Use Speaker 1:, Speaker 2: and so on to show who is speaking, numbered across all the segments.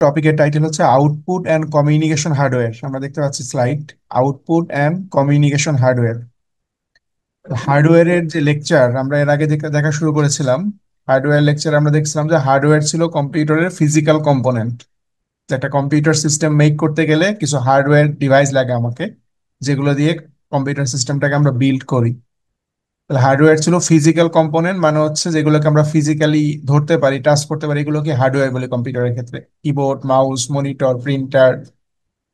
Speaker 1: টপিকের টাইটেল হচ্ছে output and communication hardware. আমরা দেখতে পাচ্ছি slide. Output and communication hardware. হার্ডওয়্যারের যে লেকচার আমরা এর আগে দেখা শুরু করেছিলাম। হার্ডওয়্যার লেকচার আমরা দেখছিলাম যে হার্ডওয়্যার ছিল কম্পিউটারের ফিজিক্যাল কম্পোনেন্ট। একটা কম্পিউটার সিস্টেম মেক করতে গেলে কিছু হার্ডওয়্যার ডিভাইস লাগে আমাকে, যেগুলো দিয়ে কম্পিউটার সিস্টেমটাকে আমরা বিল্ড করি। তাহলে হার্ডওয়্যার ছিল ফিজিক্যাল কম্পোনেন্ট, মানে হচ্ছে যেগুলোকে আমরা ফিজিক্যালি ধরতে পারি, টাচ করতে পারি, এগুলোকে হার্ডওয়্যার বলে কম্পিউটারের ক্ষেত্রে। Keyboard, mouse, monitor, printer,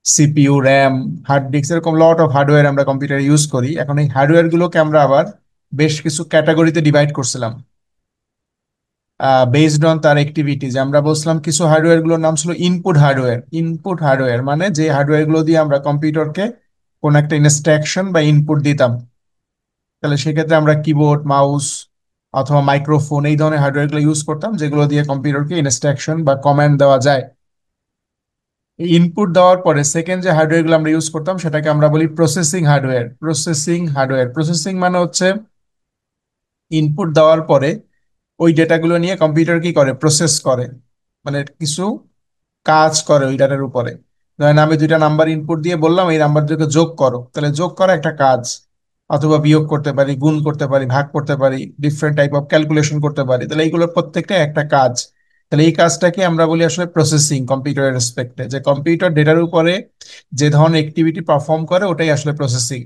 Speaker 1: CPU, RAM, hard disk, এরকম লট অফ হার্ডওয়্যার আমরা কম্পিউটারে ইউজ করি। এখন এই হার্ডওয়্যার গুলোকে আমরা আবার বেশ কিছু ক্যাটাগরিতে ডিভাইড করছিলাম বেসড অন তার অ্যাক্টিভিটিজ। আমরা বলছিলাম কিছু হার্ডওয়্যার গুলোর নাম ছিল ইনপুট হার্ডওয়্যার। ইনপুট হার্ডওয়্যার মানে যে হার্ডওয়্যার গুলো দিয়ে আমরা কম্পিউটারকে কোন একটা ইনস্ট্রাকশন বা ইনপুট দিতাম। তাহলে সেক্ষেত্রে আমরা কিবোর্ড, মাউস অথবা মাইক্রোফোন এই ধরনের হার্ডওয়্যার গুলো ইউজ করতাম, যেগুলো দিয়ে কম্পিউটারকে ইনস্ট্রাকশন বা কমান্ড দেওয়া যায়। ইনপুট দেওয়ার পরে সেকেন্ড যে হার্ডওয়্যার গুলো আমরা ইউজ করতাম সেটাকে আমরা বলি প্রসেসিং হার্ডওয়্যার। প্রসেসিং মানে হচ্ছে ইনপুট দেওয়ার পরে ওই ডেটাগুলো নিয়ে কম্পিউটার কি করে, প্রসেস করে, মানে কিছু কাজ করে ওই ডাটার উপরে। ধরেন আমি দুইটা নাম্বার ইনপুট দিয়ে বললাম এই নাম্বার দুটোকে যোগ করো, তাহলে যোগ করা একটা কাজ। অথবা বিয়োগ করতে পারি, গুণ করতে পারি, ভাগ করতে পারি, ডিফারেন্ট টাইপ অফ ক্যালকুলেশন করতে পারি। তাহলে এইগুলোর প্রত্যেকটা একটা কাজ। তাহলে এই কাজটাকে আমরা বলি আসলে প্রসেসিং কম্পিউটারের রেসপেক্টে, যে কম্পিউটার ডেটার উপরে যে ধরনের অ্যাক্টিভিটি পারফর্ম করে ওটাই আসলে প্রসেসিং।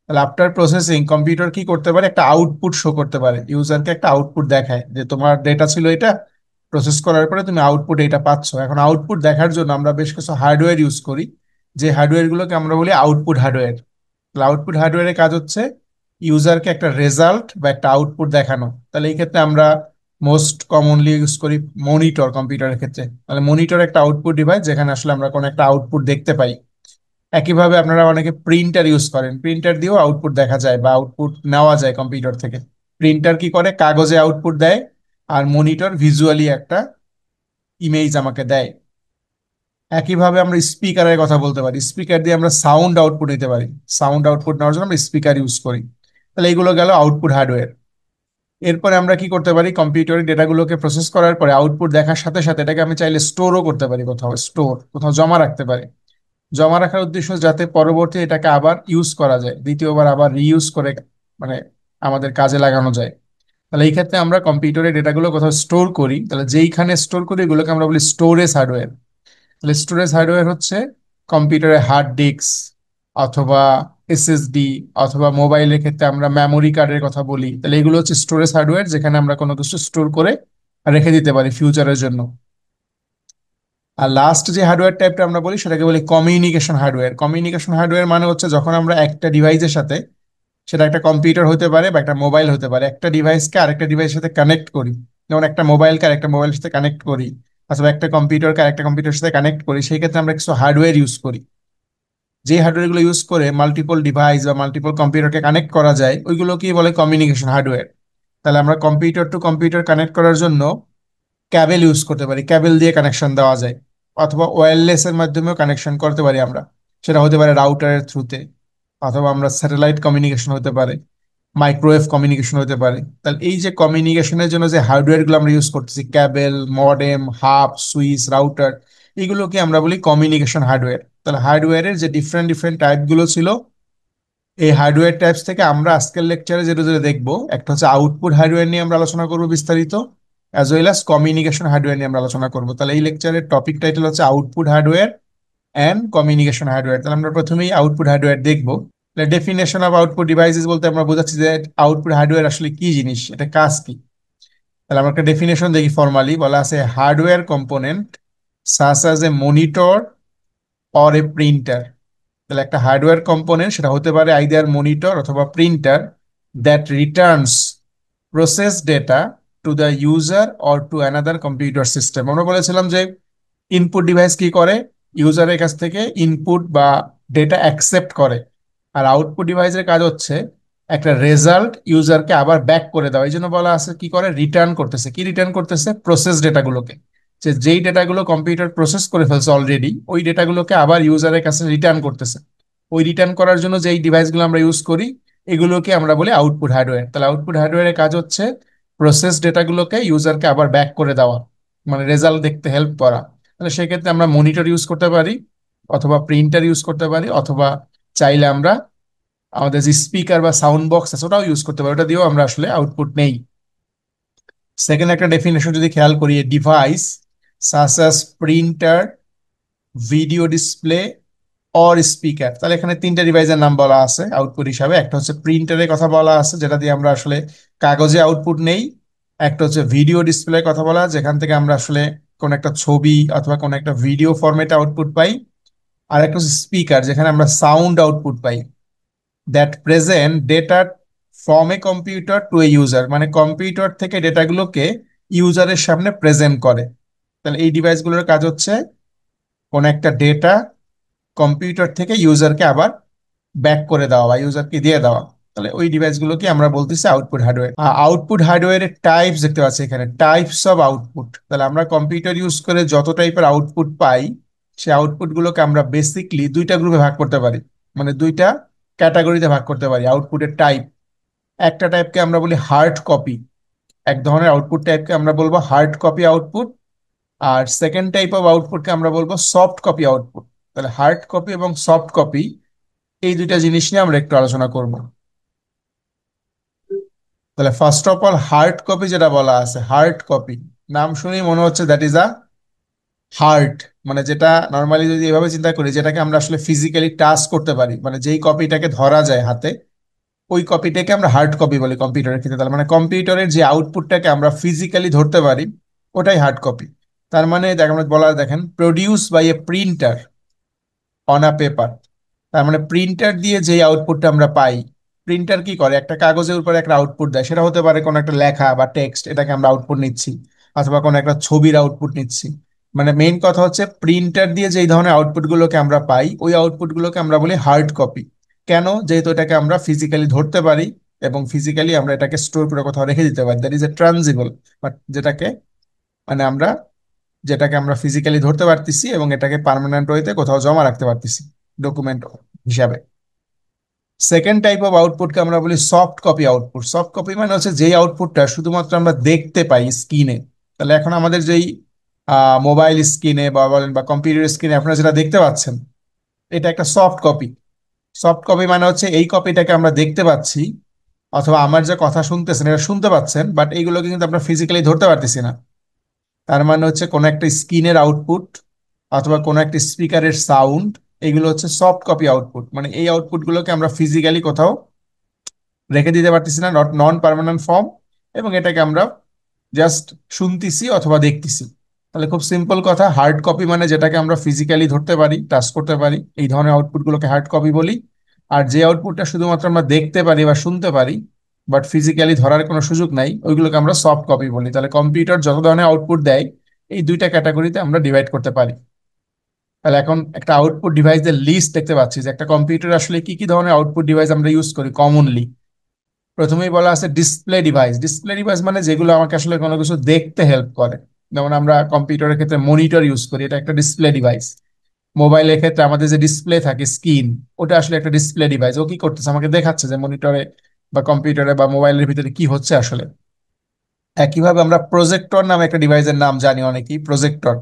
Speaker 1: তাহলে আফটার প্রসেসিং কম্পিউটার কি করতে পারে, একটা আউটপুট শো করতে পারে, ইউজারকে একটা আউটপুট দেখায় যে তোমার ডেটা ছিল এটা, প্রসেস করার পরে তুমি আউটপুট এটা পাচ্ছ। এখন আউটপুট দেখার জন্য আমরা বেশ কিছু হার্ডওয়্যার ইউজ করি, যে হার্ডওয়্যার গুলোকে আমরা বলি আউটপুট হার্ডওয়্যার। তাহলে আউটপুট হার্ডওয়্যারের কাজ হচ্ছে ইউজারকে একটা রেজাল্ট বা একটা আউটপুট দেখানো। তাহলে এই ক্ষেত্রে আমরা মোস্ট কমনলি ইউজ করি মনিটর কম্পিউটারের ক্ষেত্রে। তাহলে মনিটর একটা আউটপুট ডিভাইস যেখানে আসলে আমরা কোনো একটা আউটপুট দেখতে পাই। একইভাবে আপনারা অনেকে প্রিন্টার ইউজ করেন, প্রিন্টার দিয়েও আউটপুট দেখা যায় বা আউটপুট নেওয়া যায় কম্পিউটার থেকে। প্রিন্টার কি করে, কাগজে আউটপুট দেয়, আর মনিটর ভিজুয়ালি একটা ইমেজ আমাকে দেয়। একইভাবে আমরা স্পিকারের কথা বলতে পারি, স্পিকার দিয়ে আমরা সাউন্ড আউটপুট নিতে পারি। সাউন্ড আউটপুট নেওয়ার জন্য আমরা স্পিকার ইউজ করি। তাহলে এইগুলো গেল আউটপুট হার্ডওয়্যার। এরপরে আমরা কি করতে পারি, কম্পিউটারের ডেটাগুলোকে প্রসেস করার পরে আউটপুট দেখার সাথে সাথে এটাকে আমি চাইলে স্টোরও করতে পারি, কোথাও স্টোর, কোথাও জমা রাখতে পারি। জমা রাখার উদ্দেশ্য যাতে পরবর্তী এটাকে আবার ইউজ করা যায়, দ্বিতীয়বার আবার রিইউজ করে, মানে আমাদের কাজে লাগানো যায়। তাহলে এই ক্ষেত্রে আমরা কম্পিউটারের ডেটাগুলো কোথাও স্টোর করি, তাহলে যেইখানে স্টোর করি এগুলোকে আমরা বলি স্টোরেজ হার্ডওয়্যার। তাহলে স্টোরেজ হার্ডওয়্যার হচ্ছে কম্পিউটারের হার্ড ডিস্ক অথবা এসএসডি, অথবা মোবাইলের ক্ষেত্রে আমরা মেমোরি কার্ডের কথা বলি। তাহলে এগুলো হচ্ছে স্টোরেজ হার্ডওয়্যার, যেখানে আমরা কোনো কিছু স্টোর করে রেখে দিতে পারি ফিউচারের জন্য। আর লাস্ট যে হার্ডওয়্যার টাইপটা আমরা বলি সেটাকে বলি কমিউনিকেশন হার্ডওয়্যার। কমিউনিকেশন হার্ডওয়্যার মানে হচ্ছে যখন আমরা একটা ডিভাইসের সাথে, সেটা একটা কম্পিউটার হতে পারে বা একটা মোবাইল হতে পারে, একটা ডিভাইসকে আরেকটা ডিভাইসের সাথে কানেক্ট করি। যেমন একটা মোবাইলকে আরেকটা মোবাইলের সাথে কানেক্ট করি, অথবা একটা কম্পিউটারকে আরেকটা কম্পিউটারের সাথে কানেক্ট করি, সেই ক্ষেত্রে আমরা কিছু হার্ডওয়্যার ইউজ করি। যে হার্ডওয়্যার গুলো ইউজ করে মাল্টিপল ডিভাইস বা মাল্টিপল কম্পিউটারকে কানেক্ট করা যায় ওইগুলোকেই বলে কমিউনিকেশন হার্ডওয়্যার। তাহলে আমরা কম্পিউটার টু কম্পিউটার কানেক্ট করার জন্য ক্যাবেল ইউজ করতে পারি, ক্যাবেল দিয়ে কানেকশন দেওয়া যায়। অথবা ওয়্যারলেস এর মাধ্যমেও কানেকশন করতে পারি আমরা, সেটা হতে পারে রাউটারের থ্রুতে, অথবা আমরা স্যাটেলাইট কমিউনিকেশন হতে পারে, মাইক্রোওয়েভ কমিউনিকেশন হতে পারে। তাহলে এই যে কমিউনিকেশনের জন্য যে হার্ডওয়্যার গুলো আমরা ইউজ করতেছি, cable, modem, hub, switch, router, এগুলোকে আমরা বলি কমিউনিকেশন হার্ডওয়্যার। তাহলে হার্ডওয়্যারের যে ডিফারেন্ট ডিফারেন্ট টাইপ গুলো ছিল, এই হার্ডওয়্যার টাইপস থেকে আমরা আজকের লেকচারে যেটা যেটা দেখবো, একটা হচ্ছে আউটপুট হার্ডওয়্যার নিয়ে আমরা আলোচনা করবো বিস্তারিত, as well as communication hardware নিয়ে আমরা আলোচনা করবো। তাহলে এই লেকচারের টপিক টাইটেল হচ্ছে output hardware and communication hardware. তাহলে আমরা প্রথমেই আউটপুট হার্ডওয়্যার দেখবো। ডেফিনেশন অফ আউটপুট ডিভাইসেস বলতে আমরা বোঝাচ্ছি যে আউটপুট হার্ডওয়্যার আসলে কি জিনিস, এটা কাজ কি। তাহলে আমরা একটা ডেফিনেশন দেখি। ফর্মালি বলা আছে hardware component such as a monitor or a printer. তাহলে একটা হার্ডওয়্যার কম্পোনেন্ট সেটা হতে পারে আইদার মনিটর অথবা printer, that Returns process data to the user or to another computer system. আমরা বলেছিলাম যে ইনপুট ডিভাইস কি করে, ইউজারের কাছ থেকে ইনপুট বা ডেটা অ্যাকসেপ্ট করে। আর আউটপুট ডিভাইসের কাজ হচ্ছে একটা রেজাল্ট ইউজারকে আবার ব্যাক করে দেওয়া। এই জন্য বলা আছে কি করে, রিটার্ন করতেছে। কি রিটার্ন করতেছে, প্রসেস ডেটাগুলোকে। যে যেই ডেটাগুলো কম্পিউটার প্রসেস করে ফেলছে অলরেডি, ওই ডেটাগুলোকে আবার ইউজারের কাছে রিটার্ন করতেছে। ওই রিটার্ন করার জন্য যেই ডিভাইসগুলো আমরা ইউজ করি এগুলোকে আমরা বলি আউটপুট হার্ডওয়্যার। তাহলে আউটপুট হার্ডওয়্যারের কাজ হচ্ছে প্রসেস ডেটাগুলোকে ইউজারকে আবার ব্যাক করে দেওয়া, মানে রেজাল্ট দেখতে হেল্প করা। তাহলে সেক্ষেত্রে আমরা মনিটর ইউজ করতে পারি, অথবা প্রিন্টার ইউজ করতে পারি, অথবা চাইলে আমরা আমাদের যে স্পিকার বা সাউন্ড বক্স আছে ওটাও ইউজ করতে পারি, ওটা দিয়েও আমরা আসলে আউটপুট নেই। সেকেন্ড একটা ডেফিনেশন যদি খেয়াল করি, device such as printer, video display or speaker, তাহলে এখানে তিনটা ডিভাইসের নাম বলা আছে আউটপুট হিসাবে। একটা হচ্ছে প্রিন্টারের কথা বলা আছে, যেটা দিয়ে আমরা আসলে কাগজে আউটপুট নেই। একটা হচ্ছে ভিডিও ডিসপ্লের কথা বলা আছে, যেখান থেকে আমরা আসলে কোন একটা ছবি অথবা কোন একটা ভিডিও ফরম্যাটে আউটপুট পাই। আর একটা হচ্ছে স্পিকার, যেখানে আমরা সাউন্ড আউটপুট পাই। That present data from a computer to a user, মানে কম্পিউটার থেকে ডেটাগুলোকে ইউজারের সামনে প্রেজেন্ট করে। তাহলে এই ডিভাইসগুলোর কাজ হচ্ছে কোন একটা ডেটা কম্পিউটার থেকে ইউজারকে আবার ব্যাক করে দেওয়া বা ইউজারকে দিয়ে দেওয়া। তাহলে ওই ডিভাইসগুলোকে আমরা বলতেছি আউটপুট হার্ডওয়্যার। আউটপুট হার্ডওয়্যারের টাইপস দেখতে পাচ্ছি এখানে, টাইপস অফ আউটপুট। তাহলে আমরা কম্পিউটার ইউজ করে যত টাইপের আউটপুট পাই, সেই আউটপুট গুলোকে আমরা বেসিকলি দুইটা গ্রুপে ভাগ করতে পারি, মানে দুইটা ক্যাটাগরিতে ভাগ করতে পারি আউটপুটের টাইপ। একটা টাইপকে আমরা বলি হার্ড কপি, এক ধরনের আউটপুট টাইপকে আমরা বলবো হার্ড কপি আউটপুট। আর সেকেন্ড টাইপ অফ আউটপুটকে আমরা বলবো সফট কপি আউটপুট। তাহলে হার্ড কপি এবং সফট কপি, এই দুইটা জিনিস নিয়ে আমরা একটু আলোচনা করব। তাহলে first of all hard copy যেটা বলা আছে, হার্ড কপি নাম শুনেই মনে হচ্ছে দ্যাট ইজ আ হার্ড, মানে যেটা নর্মালি যদি এভাবে চিন্তা করি, যেটাকে আমরা আসলে ফিজিক্যালি টাচ করতে পারি, মানে যেই কপিটাকে ধরা যায় হাতে, ওই কপিটাকে আমরা হার্ড কপি বলি কম্পিউটারের ক্ষেত্রে। তার মানে কম্পিউটারের যে আউটপুটটাকে আমরা ফিজিক্যালি ধরতে পারি, ওটাই হার্ড কপি। তার মানে আমরা বলা, দেখেন, produce by a printer on a paper. তার মানে প্রিন্টার দিয়ে যে আউটপুটটা আমরা পাই, প্রিন্টার কি করে, একটা কাগজের উপরে একটা আউটপুট দেয়, সেটা হতে পারে কোনো একটা লেখা বা টেক্সট, এটাকে আমরা আউটপুট নিচ্ছি, অথবা কোনো একটা ছবির আউটপুট নিচ্ছি। মানে মেইন কথা হচ্ছে প্রিন্টার দিয়ে যেই ধরনের আউটপুট গুলোকে আমরা পাই, ওই আউটপুট গুলোকে আমরা বলি হার্ড কপি। কেন? যেহেতু এটাকে আমরা ফিজিক্যালি ধরতে পারি, এবং ফিজিক্যালি আমরা এটাকে স্টোর করে কোথাও রেখে দিতে পারি, দ্যাট ইজ এ ট্রানজিবল। বাট যেটাকে আমরা ফিজিক্যালি ধরতে পারতেছি এবং এটাকে পার্মানেন্ট ওয়েতে কোথাও জমা রাখতে পারতেছি ডকুমেন্ট হিসাবে। সেকেন্ড টাইপ অফ আউটপুটকে আমরা বলি soft copy output. Soft copy মানে হচ্ছে যেই আউটপুটটা শুধুমাত্র আমরা দেখতে পাই স্ক্রিনে। তাহলে এখন আমাদের যেই মোবাইল স্ক্রিনে বা বলেন বা কম্পিউটার স্ক্রিনে আপনারা যেটা দেখতে পাচ্ছেন, এটা একটা সফট কপি। সফট কপি মানে হচ্ছে এই কপিটাকে আমরা দেখতে পাচ্ছি, অথবা আমার যে কথা শুনতেছেন এটা শুনতে পাচ্ছেন, বাট এইগুলোকে কিন্তু আমরা ফিজিক্যালি ধরতে পারতেছি না। তার মানে হচ্ছে কোনো একটা স্ক্রিনের আউটপুট অথবা কোনো একটা স্পিকারের সাউন্ড, এগুলো হচ্ছে সফট কপি আউটপুট। মানে এই আউটপুট গুলোকে আমরা ফিজিক্যালি কোথাও রেখে দিতে পারতেছি না, নট নন পার্মানেন্ট ফর্ম, এবং এটাকে আমরা জাস্ট শুনতেছি অথবা দেখতেছি। তাহলে খুব সিম্পল কথা, হার্ড কপি মানে যেটাকে আমরা ফিজিক্যালি ধরতে পারি, টাচ করতে পারি, এই ধরনের আউটপুট গুলোকে হার্ড কপি বলি। আর যে আউটপুটটা শুধুমাত্র আমরা দেখতে পারি বা শুনতে পারি, বাট ফিজিক্যালি ধরার কোনো সুযোগ নাই, ওইগুলোকে আমরা সফট কপি বলি। তাহলে কম্পিউটার যত ধরনের আউটপুট দেয়, এই দুইটা ক্যাটাগরিতে আমরা ডিভাইড করতে পারি। তাহলে এখন একটা আউটপুট ডিভাইসের লিস্ট দেখতে পাচ্ছি যে একটা কম্পিউটার আসলে কি কি ধরনের আউটপুট ডিভাইস আমরা ইউজ করি কমনলি। প্রথমেই বলা আছে ডিসপ্লে ডিভাইস। ডিসপ্লে ডিভাইস মানে যেগুলো আমাকে আসলে কোনো কিছু দেখতে হেল্প করে। যেমন আমরা কম্পিউটারের ক্ষেত্রে মনিটর ইউজ করি, এটা একটা ডিসপ্লে ডিভাইস। মোবাইলের ক্ষেত্রে আমাদের যে ডিসপ্লে থাকে স্ক্রিন, ওটা আসলে একটা ডিসপ্লে ডিভাইস। ও কি করতেছে, আমাকে দেখাচ্ছে যে মনিটরে বা কম্পিউটারে বা মোবাইলের ভিতরে কি হচ্ছে আসলে। একইভাবে আমরা প্রজেক্টর নামে একটা ডিভাইসের নাম জানি অনেকেই, প্রজেক্টর,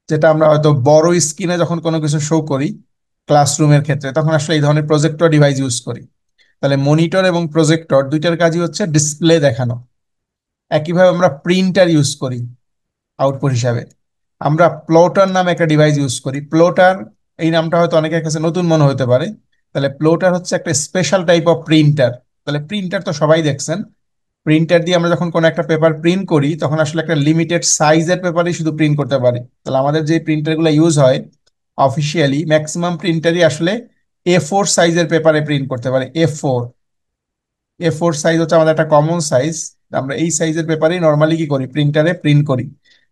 Speaker 1: যেটা আমরা হয়তো বড় স্ক্রিনে যখন কোনো কিছু শো করি ক্লাসরুমের ক্ষেত্রে, তখন আসলে এই ধরনের প্রজেক্টর ডিভাইস ইউজ করি। তাহলে মনিটর এবং প্রজেক্টর দুইটার কাজই হচ্ছে ডিসপ্লে দেখানো। একইভাবে আমরা প্রিন্টার ইউজ করি আউটপুট হিসাবে। আমরা প্লটার নামে একটা ডিভাইস ইউজ করি। প্লটার, এই নামটা হয়তো অনেকের কাছে নতুন মনে হতে পারে। তাহলে প্লটার হচ্ছে একটা স্পেশাল টাইপ অফ প্রিন্টার। তাহলে প্রিন্টার তো সবাই দেখছেন, প্রিন্টার দিয়ে আমরা যখন কোনো একটা পেপার প্রিন্ট করি, তখন আসলে একটা লিমিটেড সাইজের পেপারই শুধু প্রিন্ট করতে পারি। তাহলে আমাদের যে প্রিন্টারগুলো ইউজ হয় অফিসিয়ালি, ম্যাক্সিমাম প্রিন্টারই আসলে A4 সাইজের পেপারে প্রিন্ট করতে পারে। A4, A4 সাইজ হচ্ছে আমাদের একটা কমন সাইজ। আমরা এই সাইজের পেপারেই নর্মালি কি করি, প্রিন্টারে প্রিন্ট করি।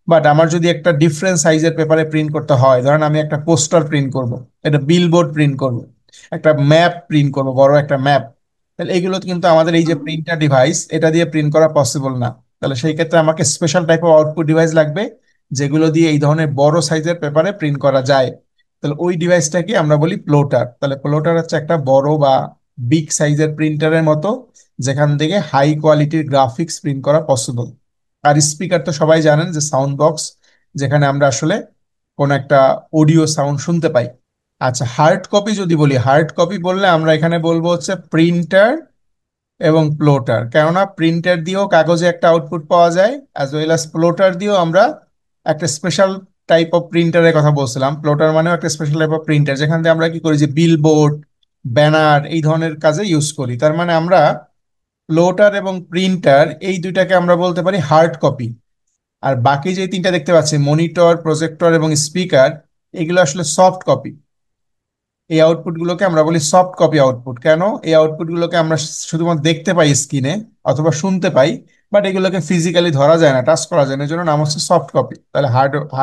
Speaker 1: বাট আমার যদি একটা ডিফারেন্ট সাইজের পেপারে প্রিন্ট করতে হয়, ধরেন আমি একটা পোস্টার প্রিন্ট করব, একটা বিলবোর্ড প্রিন্ট করব, একটা ম্যাপ প্রিন্ট করব, বড় একটা ম্যাপ, তাহলে এইগুলো কিন্তু আমাদের এই যে প্রিন্টার ডিভাইস, এটা দিয়ে প্রিন্ট করা পসিবল না। তাহলে সেই ক্ষেত্রে আমাকে special type of output device লাগবে, যেগুলো দিয়ে এই ধরনের বড় সাইজের পেপারে প্রিন্ট করা যায়। তাহলে ওই ডিভাইসটাকে আমরা বলি প্লোটার। তাহলে প্লোটার হচ্ছে একটা বড় বা বিগ সাইজের প্রিন্টারের মতো, যেখান থেকে হাই কোয়ালিটির গ্রাফিক্স প্রিন্ট করা পসিবল। আর স্পিকার তো সবাই জানেন যে সাউন্ড বক্স, যেখানে আমরা আসলে কোন একটা অডিও সাউন্ড শুনতে পাই। আচ্ছা, হার্ড কপি যদি বলি, হার্ড কপি বললে আমরা এখানে বলবো হচ্ছে প্রিন্টার এবং প্লোটার। কেননা প্রিন্টার দিয়েও কাগজে একটা আউটপুট পাওয়া যায়, অ্যাজ ওয়েল অ্যাজ প্লোটার দিয়েও আমরা একটা স্পেশাল টাইপ অফ প্রিন্টারের কথা বলছিলাম। প্লোটার মানেও একটা স্পেশাল টাইপ অফ প্রিন্টার, যেখান থেকে আমরা কি করি, যে বিলবোর্ড, ব্যানার এই ধরনের কাজে ইউজ করি। তার মানে আমরা প্লোটার এবং প্রিন্টার এই দুইটাকে আমরা বলতে পারি হার্ড কপি। আর বাকি যে তিনটা দেখতে পাচ্ছি, মনিটর, প্রজেক্টর এবং স্পিকার, এগুলো আসলে সফট কপি। এই আউটপুটগুলোকে আমরা বলি সফট কপি আউটপুট। কেন? এই আউটপুটগুলোকে আমরা শুধুমাত্র দেখতে পাই স্ক্রিনে অথবা শুনতে পাই, বাট এগুলোকে ফিজিক্যালি ধরা যায় না, টাচ করা যায় না, এই জন্য নাম হচ্ছে সফট কপি। তাহলে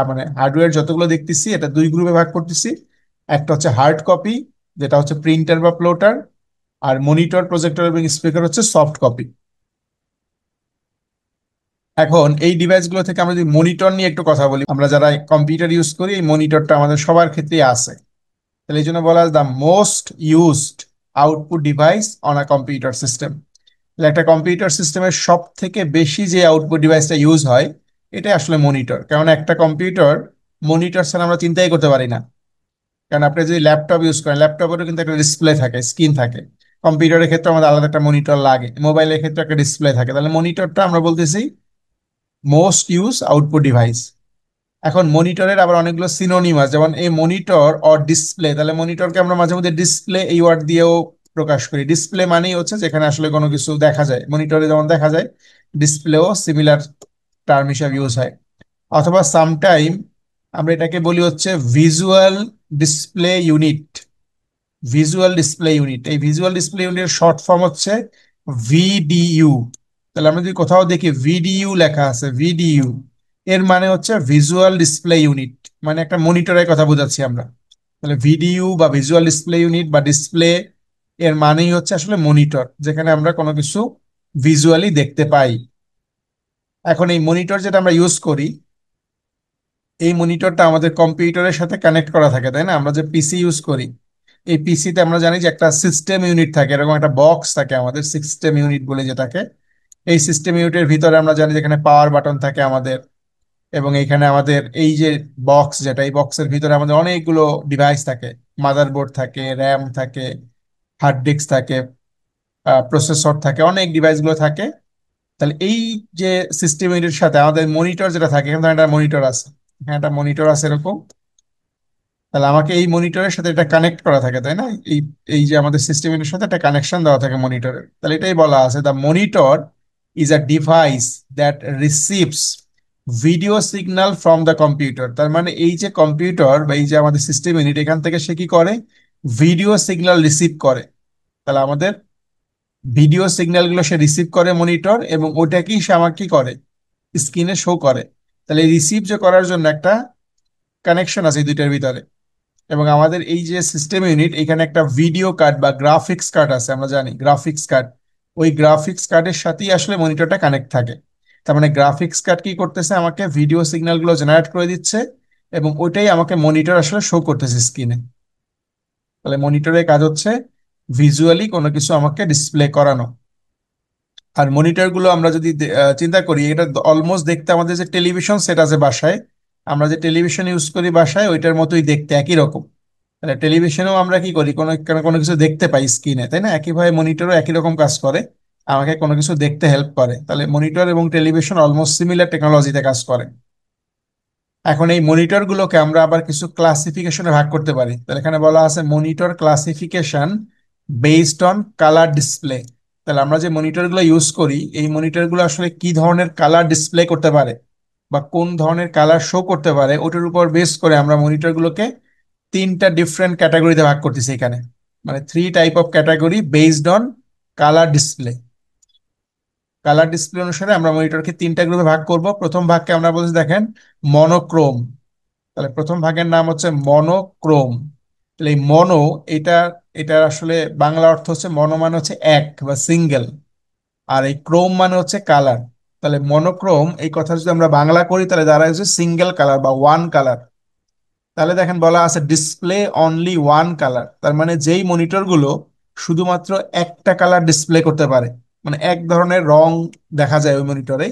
Speaker 1: মানে হার্ডওয়্যার যতগুলো দেখতেছি এটা দুই গ্রুপে ভাগ করতেছি। একটা হচ্ছে হার্ড কপি, যেটা হচ্ছে প্রিন্টার বা প্লোটার, আর মনিটর, প্রজেক্টর এবং স্পিকার হচ্ছে সফট কপি। এখন এই ডিভাইসগুলো থেকে আমরা যদি মনিটর নিয়ে একটু কথা বলি, আমরা যারা কম্পিউটার ইউজ করি এই মনিটরটা আমাদের সবার ক্ষেত্রেই আছে। তাহলে এই জন্য বলা হয় the most used output device on a computer system. তাহলে একটা কম্পিউটার সিস্টেমের সব থেকে বেশি যে আউটপুট ডিভাইসটা ইউজ হয় এটা আসলে মনিটর। কারণ একটা কম্পিউটার মনিটর ছাড়া আমরা চিন্তাই করতে পারি না। কারণ আপনি যদি ল্যাপটপ ইউজ করেন, ল্যাপটপেরও কিন্তু একটা ডিসপ্লে থাকে, স্ক্রিন থাকে। কম্পিউটারের ক্ষেত্রে আমাদের আলাদা একটা মনিটর লাগে, মোবাইলের ক্ষেত্রে একটা ডিসপ্লে থাকে। তাহলে মনিটরটা আমরা বলতেছি মোস্ট ইউজ আউটপুট ডিভাইস। এখন মনিটরের আবার অনেকগুলো সিনোনিম আছে, যেমন এই মনিটর অর ডিসপ্লে। তাহলে মনিটরকে আমরা মাঝে মধ্যে ডিসপ্লে এই ওয়ার্ড দিয়েও প্রকাশ করি। ডিসপ্লে মানেই হচ্ছে যেখানে আসলে কোনো কিছু দেখা যায়, মনিটরে যেমন দেখা যায়, ডিসপ্লেও সিমিলার টার্ম হিসাবে ইউজ হয়। অথবা সামটাইম আমরা এটাকে বলি হচ্ছে visual display unit. Visual display unit, এই ভিজুয়াল ডিসপ্লে ইউনিটের শর্ট ফর্ম হচ্ছে ভিডিইউ। তাহলে আমরা যদি কোথাও দেখি ভিডিইউ লেখা আছে, ভিডিইউ এর মানে হচ্ছে ভিজুয়াল ডিসপ্লে ইউনিট, মানে একটা মনিটরের কথা বোঝাচ্ছি আমরা। তাহলে ভিডিইউ বা ভিজুয়াল ডিসপ্লে ইউনিট বা ডিসপ্লে এর মানেই হচ্ছে আসলে মনিটর, যেখানে আমরা কোনো কিছু ভিজুয়ালি দেখতে পাই। এখন এই মনিটর যেটা আমরা ইউজ করি, এই মনিটরটা আমাদের কম্পিউটারের সাথে কানেক্ট করা থাকে, তাই না? আমরা যে পিসি ইউজ করি, এই পিসিতে আমরা জানি যে একটা সিস্টেম ইউনিট থাকে, এরকম একটা বক্স থাকে আমাদের, সিস্টেম ইউনিট বলে যেটাকে। এই সিস্টেম ইউনিটের ভিতরে আমরা জানি যেখানে পাওয়ার বাটন থাকে আমাদের, এবং এইখানে আমাদের এই যে বক্স, যেটা এই বক্সের ভিতরে আমাদের অনেকগুলো ডিভাইস থাকে। মাদারবোর্ড থাকে, র্যাম থাকে, হার্ড ডিস্ক থাকে, প্রসেসর থাকে, অনেক ডিভাইসগুলো থাকে। তাহলে এই যে সিস্টেম ইউনিটের সাথে আমাদের মনিটর যেটা থাকে, এখানে একটা মনিটর আছে, এখানে একটা মনিটর আছে এরকম। তাহলে আমাকে এই মনিটরের সাথে এটা কানেক্ট করা থাকে, তাই না? এই এই যে আমাদের সিস্টেমের সাথে একটা কানেকশন দেওয়া থাকে মনিটরের। তাহলে এটাই বলা আছে the monitor is a device that receives video signal from the computer. তার মানে এই যে কম্পিউটার বা এই যে আমাদের সিস্টেম ইউনিট, এখান থেকে সে কি করে, ভিডিও সিগন্যাল রিসিভ করে। তাহলে আমাদের ভিডিও সিগন্যালগুলো সে রিসিভ করে মনিটর, এবং ওটাকেই সে আমাকে কি করে, স্ক্রিনে শো করে। তাহলে রিসিভ যে করার জন্য একটা কানেকশন আছে এই দুইটার ভিতরে। এবং আমাদের এই যে সিস্টেম ইউনিট, এখানে একটা ভিডিও কার্ড বা গ্রাফিক্স কার্ড আছে, আমরা জানি গ্রাফিক্স কার্ড। ওই গ্রাফিক্স কার্ডের সাথেই আসলে মনিটরটা কানেক্ট থাকে। তার মানে গ্রাফিক্স কার্ড কি করতেছে, আমাকে ভিডিও সিগন্যালগুলো জেনারেট করে দিচ্ছে, এবং ওইটাই আমাকে মনিটর আসলে শো করতেছে স্ক্রিনে। তাহলে মনিটরের কাজ হচ্ছে ভিজুয়ালি কোনো কিছু আমাকে ডিসপ্লে করানো। আর মনিটর গুলো আমরা যদি চিন্তা করি, এটা অলমোস্ট দেখতে আমাদের যে টেলিভিশন সেট আছে বাসায়, আমরা যে টেলিভিশন ইউজ করি বাসায়, ওইটার মতোই দেখতে, একই রকম। তাহলে টেলিভিশনেও আমরা কি করি, কোনো কোনো কোনো কিছু দেখতে পাই স্ক্রিনে, তাই না? একইভাবে মনিটরও একই রকম কাজ করে, আমাকে কোনো কিছু দেখতে হেল্প করে। তাহলে মনিটর এবং টেলিভিশন অলমোস্ট সিমিলার টেকনোলজিতে কাজ করে। এখন এই মনিটর গুলোকে আমরা আবার কিছু ক্লাসিফিকেশনে ভাগ করতে পারি। তাহলে এখানে বলা আছে monitor classification based on colour display. তাহলে আমরা যে মনিটর গুলো ইউজ করি, এই মনিটর গুলো আসলে কি ধরনের কালার ডিসপ্লে করতে পারে বা কোন ধরনের কালার শো করতে পারে, ওটার উপর বেস করে আমরা মনিটর গুলোকে তিনটা ডিফারেন্ট ক্যাটাগরিতে ভাগ করতেছি এখানে। মানে three type of category based on colour display. Colour display অনুসারে আমরা মনিটরকে তিনটা গ্রুপে ভাগ করব। প্রথম ভাগকে আমরা বলছি দেখেন মনোক্রোম। তাহলে প্রথম ভাগের নাম হচ্ছে মনোক্রোম। তাহলে এই মনো, এটা এটা আসলে বাংলা অর্থ হচ্ছে, মনো মানে হচ্ছে এক বা সিঙ্গেল, আর এই ক্রোম মানে হচ্ছে কালার। তাহলে মনোক্রোম এই কথা যদি আমরা বাংলা করি, তাহলে দাঁড়ায় হচ্ছে সিঙ্গেল কালার বা ওয়ান কালার। তাহলে দেখেন বলা আছে ডিসপ্লে অনলি ওয়ান কালার। তার মানে যেই মনিটর গুলো শুধুমাত্র একটা কালার ডিসপ্লে করতে পারে, মানে এক ধরনের রং দেখা যায় ওই মনিটরে,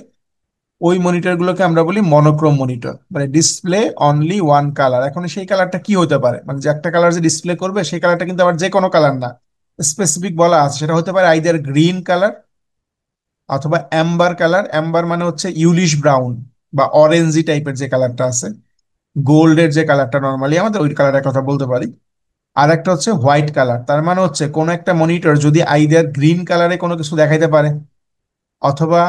Speaker 1: ওই মনিটরগুলোকে আমরা বলি মনোক্রোম মনিটর, মানে ডিসপ্লে অনলি ওয়ান কালার। এখন সেই কালারটা কি হতে পারে, মানে যে একটা কালার যে ডিসপ্লে করবে সেই কালারটা কিন্তু আবার যে কোনো কালার না, স্পেসিফিক বলা আছে। সেটা হতে পারে আইদার গ্রিন কালার অথবা অ্যাম্বার কালার। অ্যাম্বার মানে হচ্ছে ইউলিশ ব্রাউন বা অরেঞ্জি টাইপের যে কালারটা আছে, গোল্ডের যে কালারটা নর্মালি আমাদের, ওই কালারের কথা বলতে পারি। আর একটা হচ্ছে হোয়াইট কালার, তার মানে হচ্ছে কোন একটা মনিটর যদি আইদার গ্রিন কালারে কোনো কিছু দেখাইতে পারে, অথবা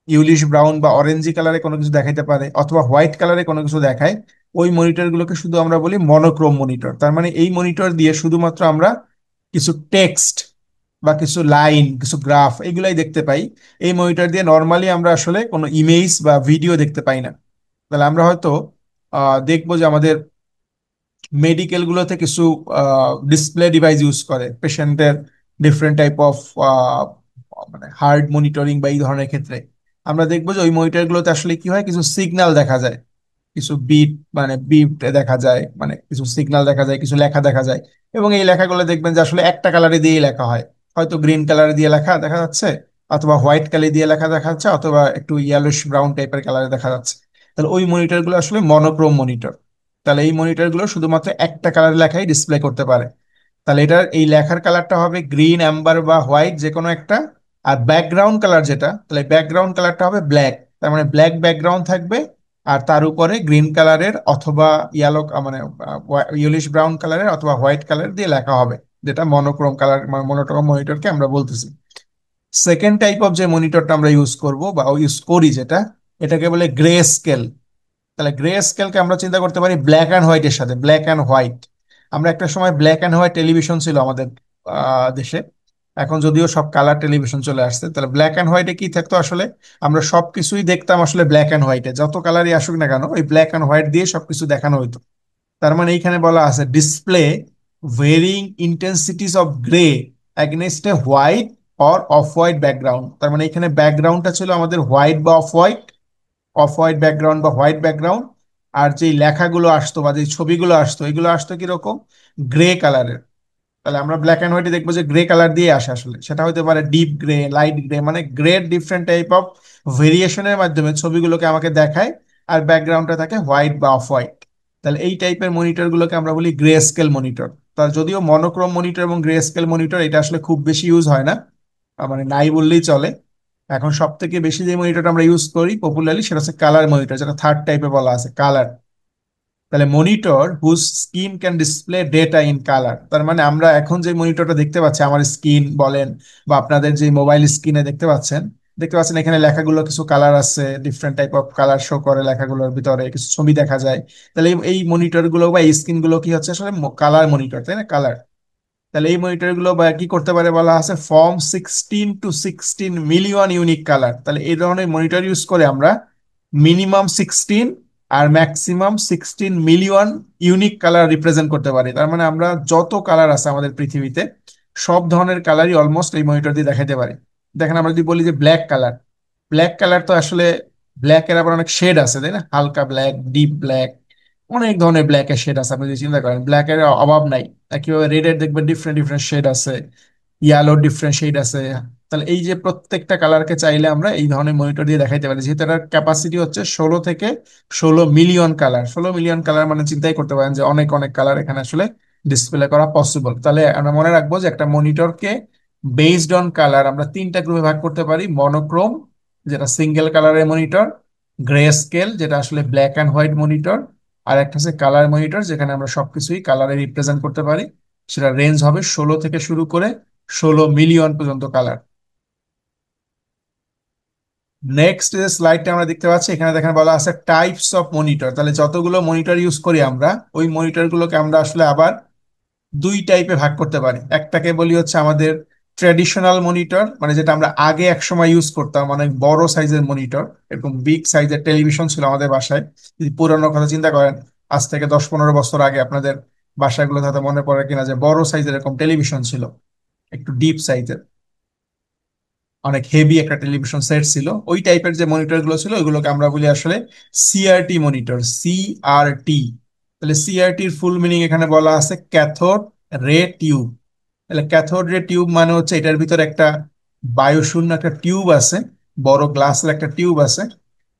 Speaker 1: ইউলিশ ব্রাউন বা অরেঞ্জি কালারে কোনো কিছু দেখাইতে পারে, অথবা হোয়াইট কালারে কোনো কিছু দেখায়, ওই মনিটরগুলোকে শুধু আমরা বলি মনোক্রোম মনিটর। তার মানে এই মনিটর দিয়ে শুধুমাত্র আমরা কিছু টেক্সট বা কিছু লাইন, কিছু গ্রাফ এগুলাই দেখতে পাই। এই মনিটর দিয়ে নর্মালি আমরা আসলে কোনো ইমেজ বা ভিডিও দেখতে পাই না। তাহলে আমরা হয়তো দেখবো যে আমাদের মেডিকেল গুলোতে কিছু ডিসপ্লে ডিভাইস ইউজ করে পেশেন্টের ডিফারেন্ট টাইপ অফ মানে হার্ট মনিটরিং বা এই ধরনের ক্ষেত্রে। আমরা দেখবো যে ওই মনিটর গুলোতে আসলে কি হয়, কিছু সিগন্যাল দেখা যায়, কিছু বিট, মানে বিট দেখা যায়, মানে কিছু সিগন্যাল দেখা যায়, কিছু লেখা দেখা যায়। এবং এই লেখাগুলো দেখবেন যে আসলে একটা কালারে দিয়েই লেখা হয়। হয়তো গ্রিন কালারে দিয়ে লেখা দেখা যাচ্ছে, অথবা হোয়াইট কালার দিয়ে লেখা দেখা যাচ্ছে, অথবা একটু ইয়েলোশ ব্রাউন টাইপের কালারে দেখা যাচ্ছে। তাহলে ওই মনিটর গুলো আসলে মনোক্রোম মনিটর। তাহলে এই মনিটর গুলো শুধুমাত্র একটা কালার লেখাই ডিসপ্লে করতে পারে। তাহলে এটার এই লেখার কালারটা হবে গ্রিন, অ্যাম্বার বা হোয়াইট যে কোনো একটা। আর ব্যাকগ্রাউন্ড কালার যেটা, তাহলে ব্যাকগ্রাউন্ড কালারটা হবে ব্ল্যাক। তার মানে ব্ল্যাক ব্যাকগ্রাউন্ড থাকবে, আর তার উপরে গ্রিন কালারের অথবা ইয়েলো, মানে ইয়েলিশ ব্রাউন কালারের অথবা হোয়াইট কালার দিয়ে লেখা হবে, যেটা মনোক্রোম কালার, মনোক্রোম মনিটরকে আমরা বলতেছি। সেকেন্ড টাইপ অফ যে মনিটরটা আমরা ইউজ করব বা ইউজ করি যেটা, এটাকে বলে গ্রে স্কেল। তাহলে গ্রে স্কেলকে আমরা চিন্তা করতে পারি ব্ল্যাক অ্যান্ড হোয়াইটের সাথে, ব্ল্যাক অ্যান্ড হোয়াইট। আমরা একটা সময় ব্ল্যাক অ্যান্ড হোয়াইট টেলিভিশন ছিল আমাদের দেশে। এখন যদিও সব কালার টেলিভিশন চলে আসছে, তাহলে ব্ল্যাক অ্যান্ড হোয়াইটে কি থাকতো আসলে, আমরা সবকিছুই দেখতাম আসলে ব্ল্যাক অ্যান্ড হোয়াইটে, যত কালারই আসুক না কেন ওই ব্ল্যাক অ্যান্ড হোয়াইট দিয়ে সবকিছু দেখানো হতো। তার মানে এইখানে বলা আছে display varying intensities of grey against a white or off white background. তার মানে এখানে ব্যাকগ্রাউন্ডটা ছিল আমাদের হোয়াইট বা off white, off white background বা হোয়াইট ব্যাকগ্রাউন্ড। আর যেই লেখাগুলো আসতো বা যেই ছবিগুলো আসতো এগুলো আসতো কিরকম, গ্রে কালারের। তাহলে আমরা ব্ল্যাক অ্যান্ড হোয়াইটে দেখবো যে গ্রে কালার দিয়ে আসে আসলে, সেটা হতে পারে ডিপ গ্রে, লাইট গ্রে, মানে গ্রের ডিফারেন্ট টাইপ অফ ভেরিয়েশনের মাধ্যমে ছবিগুলোকে আমাকে দেখায়। আর ব্যাকগ্রাউন্ডটা থাকে হোয়াইট বা অফ হোয়াইট। তাহলে এই টাইপের মনিটর গুলোকে আমরা বলি গ্রে স্কেল মনিটর। তার যদিও মনোক্রোম মনিটর এবং গ্রে স্কেল মনিটর এটা আসলে খুব বেশি ইউজ হয় না, মানে নাই বললেই চলে। এখন সব থেকে বেশি যে মনিটরটা আমরা ইউজ করি পপুলারলি সেটা হচ্ছে কালার মনিটর, যেটা থার্ড টাইপে বলা আছে কালার। তাহলে monitor whose screen can display data in colour. তার মানে আমরা এখন যে মনিটরটা দেখতে পাচ্ছি, আমার স্ক্রিন বলেন বা আপনাদের যে মোবাইল স্ক্রিনে দেখতে পাচ্ছেন এখানে লেখাগুলো কিছু কালার আছে, different type of colour show করে লেখাগুলোর ভিতরে, কিছু ছবি দেখা যায়। তাহলে এই মনিটর গুলো বা এই স্ক্রিন গুলো কি হচ্ছে আসলে কালার মনিটর, তাই না, কালার। তাহলে এই মনিটর গুলো বা কি করতে পারে বলা আছে from 16 to 16 million unique colour. তাহলে এই ধরনের মনিটর ইউজ করে আমরা মিনিমাম 16 আর maximum 16 million unique colour represent করতে পারি। তার মানে আমরা যত কালার আছে আমাদের পৃথিবীতে সব ধরনের কালারই অলমোস্ট এই মনিটর দিয়ে দেখাতে পারি। দেখেন আমরা যদি বলি যে ব্ল্যাক কালার, ব্ল্যাক কালার তো আসলে ব্ল্যাকের আবার অনেক শেড আছে, তাই না, হালকা ব্ল্যাক, ডিপ ব্ল্যাক, অনেক ধরনের ব্ল্যাকের শেড আছে। আপনি যদি চিন্তা করেন ব্ল্যাকের অভাব নাই। একইভাবে রেডের দেখবেন ডিফারেন্ট ডিফারেন্ট শেড আছে, ইয়ালোর ডিফারেন্ট শেড আছে। তাহলে এই যে প্রত্যেকটা কালারকে চাইলে আমরা এই ধরনের মনিটর দিয়ে দেখাইতে পারি, যেহেতু এটার ক্যাপাসিটি হচ্ছে 16 থেকে 16 মিলিয়ন কালার। 16 মিলিয়ন কালার মানে চিন্তাই করতে পারেন যে অনেক অনেক কালার এখানে আসলে ডিসপ্লে করা পসিবল। তাহলে আমরা মনে রাখবো যে একটা মনিটরকে বেসড অন কালার আমরা তিনটা গ্রুপে ভাগ করতে পারি: মনোক্রোম, যেটা সিঙ্গেল কালারের মনিটর; গ্রে স্কেল, যেটা আসলে ব্ল্যাক অ্যান্ড হোয়াইট মনিটর; আর একটা হচ্ছে কালার মনিটর, যেখানে আমরা সবকিছুই কালারে রিপ্রেজেন্ট করতে পারি। সেটা রেঞ্জ হবে 16 থেকে শুরু করে 16 মিলিয়ন পর্যন্ত কালার। নেক্সট যে স্লাইডটা আমরা দেখতে পাচ্ছি এখানে দেখেন বলা আছে টাইপস অফ মনিটর। তাহলে যতগুলো মনিটর ইউজ করি আমরা, ওই মনিটর গুলোকে আমরা আসলে আবার দুই টাইপে ভাগ করতে পারি। একটাকে বলি হচ্ছে আমাদের ট্র্যাডিশনাল মনিটর, মানে যেটা আমরা আগে এক সময় ইউজ করতাম, অনেক বড় সাইজের মনিটর, এরকম বিগ সাইজের টেলিভিশন ছিল আমাদের বাসায়। যদি পুরানো কথা চিন্তা করেন, আজ থেকে 10-15 বছর আগে আপনাদের বাসাগুলো হয়তো মনে পড়ে কিনা যে বড় সাইজের এরকম টেলিভিশন ছিল, একটু ডিপ সাইজের, অনেক হেভি একটা টেলিভিশন সেট ছিল। ওই টাইপের যে মনিটর গুলো ছিল ওইগুলোকে আমরা বলি আসলে সিআরটি মনিটর, সিআরটি। তাহলে সিআরটির ফুল মিনিং এখানে বলা আছে ক্যাথোড রে টিউব। তাহলে ক্যাথোড রে টিউব মানে হচ্ছে এটার ভিতরে একটা বায়ুশূন্য একটা টিউব আছে, বড় গ্লাসের একটা টিউব আছে।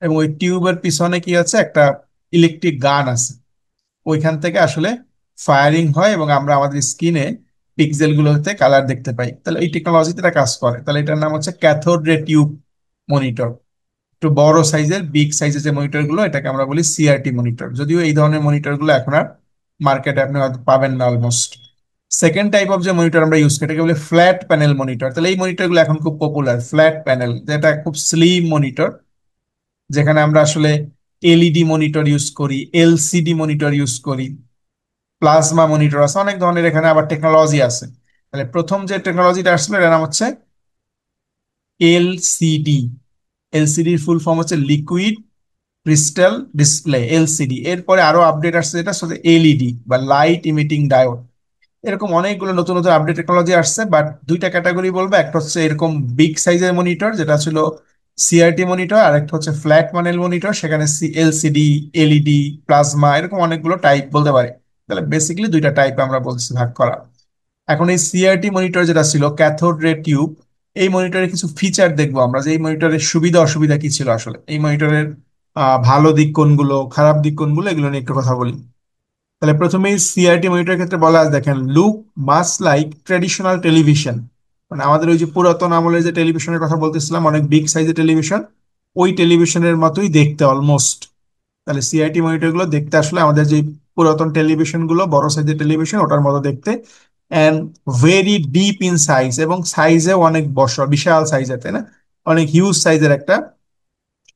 Speaker 1: এবং ওই টিউবের পিছনে কি আছে, একটা ইলেকট্রিক গান আছে, ওইখান থেকে আসলে ফায়ারিং হয় এবং আমরা আমাদের স্কিনে পিক্সেল গুলোতে কালার দেখতে পাই। তাহলে এই টেকনোলজিতে এটা কাজ করে। তাহলে এটার নাম হচ্ছে ক্যাথোড রে টিউব মনিটর। একটু বড় সাইজের, বিগ সাইজের যে মনিটর গুলো, এটাকে আমরা বলি সিআরটি মনিটর। যদিও এই ধরনের মনিটর গুলো এখন আর মার্কেটে আপনি হয়তো পাবেন না অলমোস্ট। সেকেন্ড টাইপ অফ যে মনিটর আমরা ইউজ করি, এটাকে বলে ফ্ল্যাট প্যানেল মনিটর। তাহলে এই মনিটর গুলো এখন খুব পপুলার, ফ্ল্যাট প্যানেল, যেটা খুব স্লিম মনিটর, যেখানে আমরা আসলে এলইডি মনিটর ইউজ করি, এলসিডি মনিটর ইউজ করি, প্লাজমা মনিটর আছে, অনেক ধরনের এখানে আবার টেকনোলজি আছে। তাহলে প্রথম যে টেকনোলজিটা আসলে এর নাম হচ্ছে এলসিডি। এলসিডির ফুল ফর্ম হচ্ছে লিকুইড ক্রিস্টাল ডিসপ্লে, এলসিডি। এরপরে আরো আপডেট আসছে যেটা হচ্ছে এলইডি বা লাইট ইমিটিং ডায়োড। এরকম অনেকগুলো নতুন নতুন আপডেট টেকনোলজি আসছে, বাট দুইটা ক্যাটাগরি বলবো। একটা হচ্ছে এরকম বিগ সাইজের মনিটর, যেটা ছিল সিআরটি মনিটর, আর একটা হচ্ছে ফ্ল্যাট প্যানেল মনিটর, সেখানে এলসিডি, এলইডি, প্লাজমা, এরকম অনেকগুলো টাইপ বলতে পারে। তাহলে বেসিক্যালি দুইটা টাইপ আমরা বলছি ভাগ করা। এখন এই সিআরটি মনিটর যেটা ছিল ক্যাথোড রে টিউব, এই মনিটরের কিছু ফিচার দেখবো আমরা, যে এই মনিটরের সুবিধা অসুবিধা কি ছিল আসলে, এই মনিটরের ভালো দিক কোনগুলো, খারাপ দিক কোনগুলো, এগুলো নিয়ে একটু কথা বলি। তাহলে প্রথমেই সিআরটি মনিটরের ক্ষেত্রে বলা আছে, দেখেন, লুক মাস লাইক ট্রেডিশনাল টেলিভিশন। মানে আমাদের ওই যে পুরাতন আমলের যে টেলিভিশনের কথা বলতেছিলাম, অনেক বিগ সাইজের টেলিভিশন, ওই টেলিভিশনের মতোই দেখতে অলমোস্ট। তাহলে সিআইটি মনিটর গুলো দেখতে আসলে আমাদের যে পুরাতন টেলিভিশন গুলো, বড় সাইজের টেলিভিশন, ওটার মতো দেখতে। And very deep in size, এবং সাইজেও অনেক বিশাল সাইজের, তাই না, অনেক হিউজ সাইজের একটা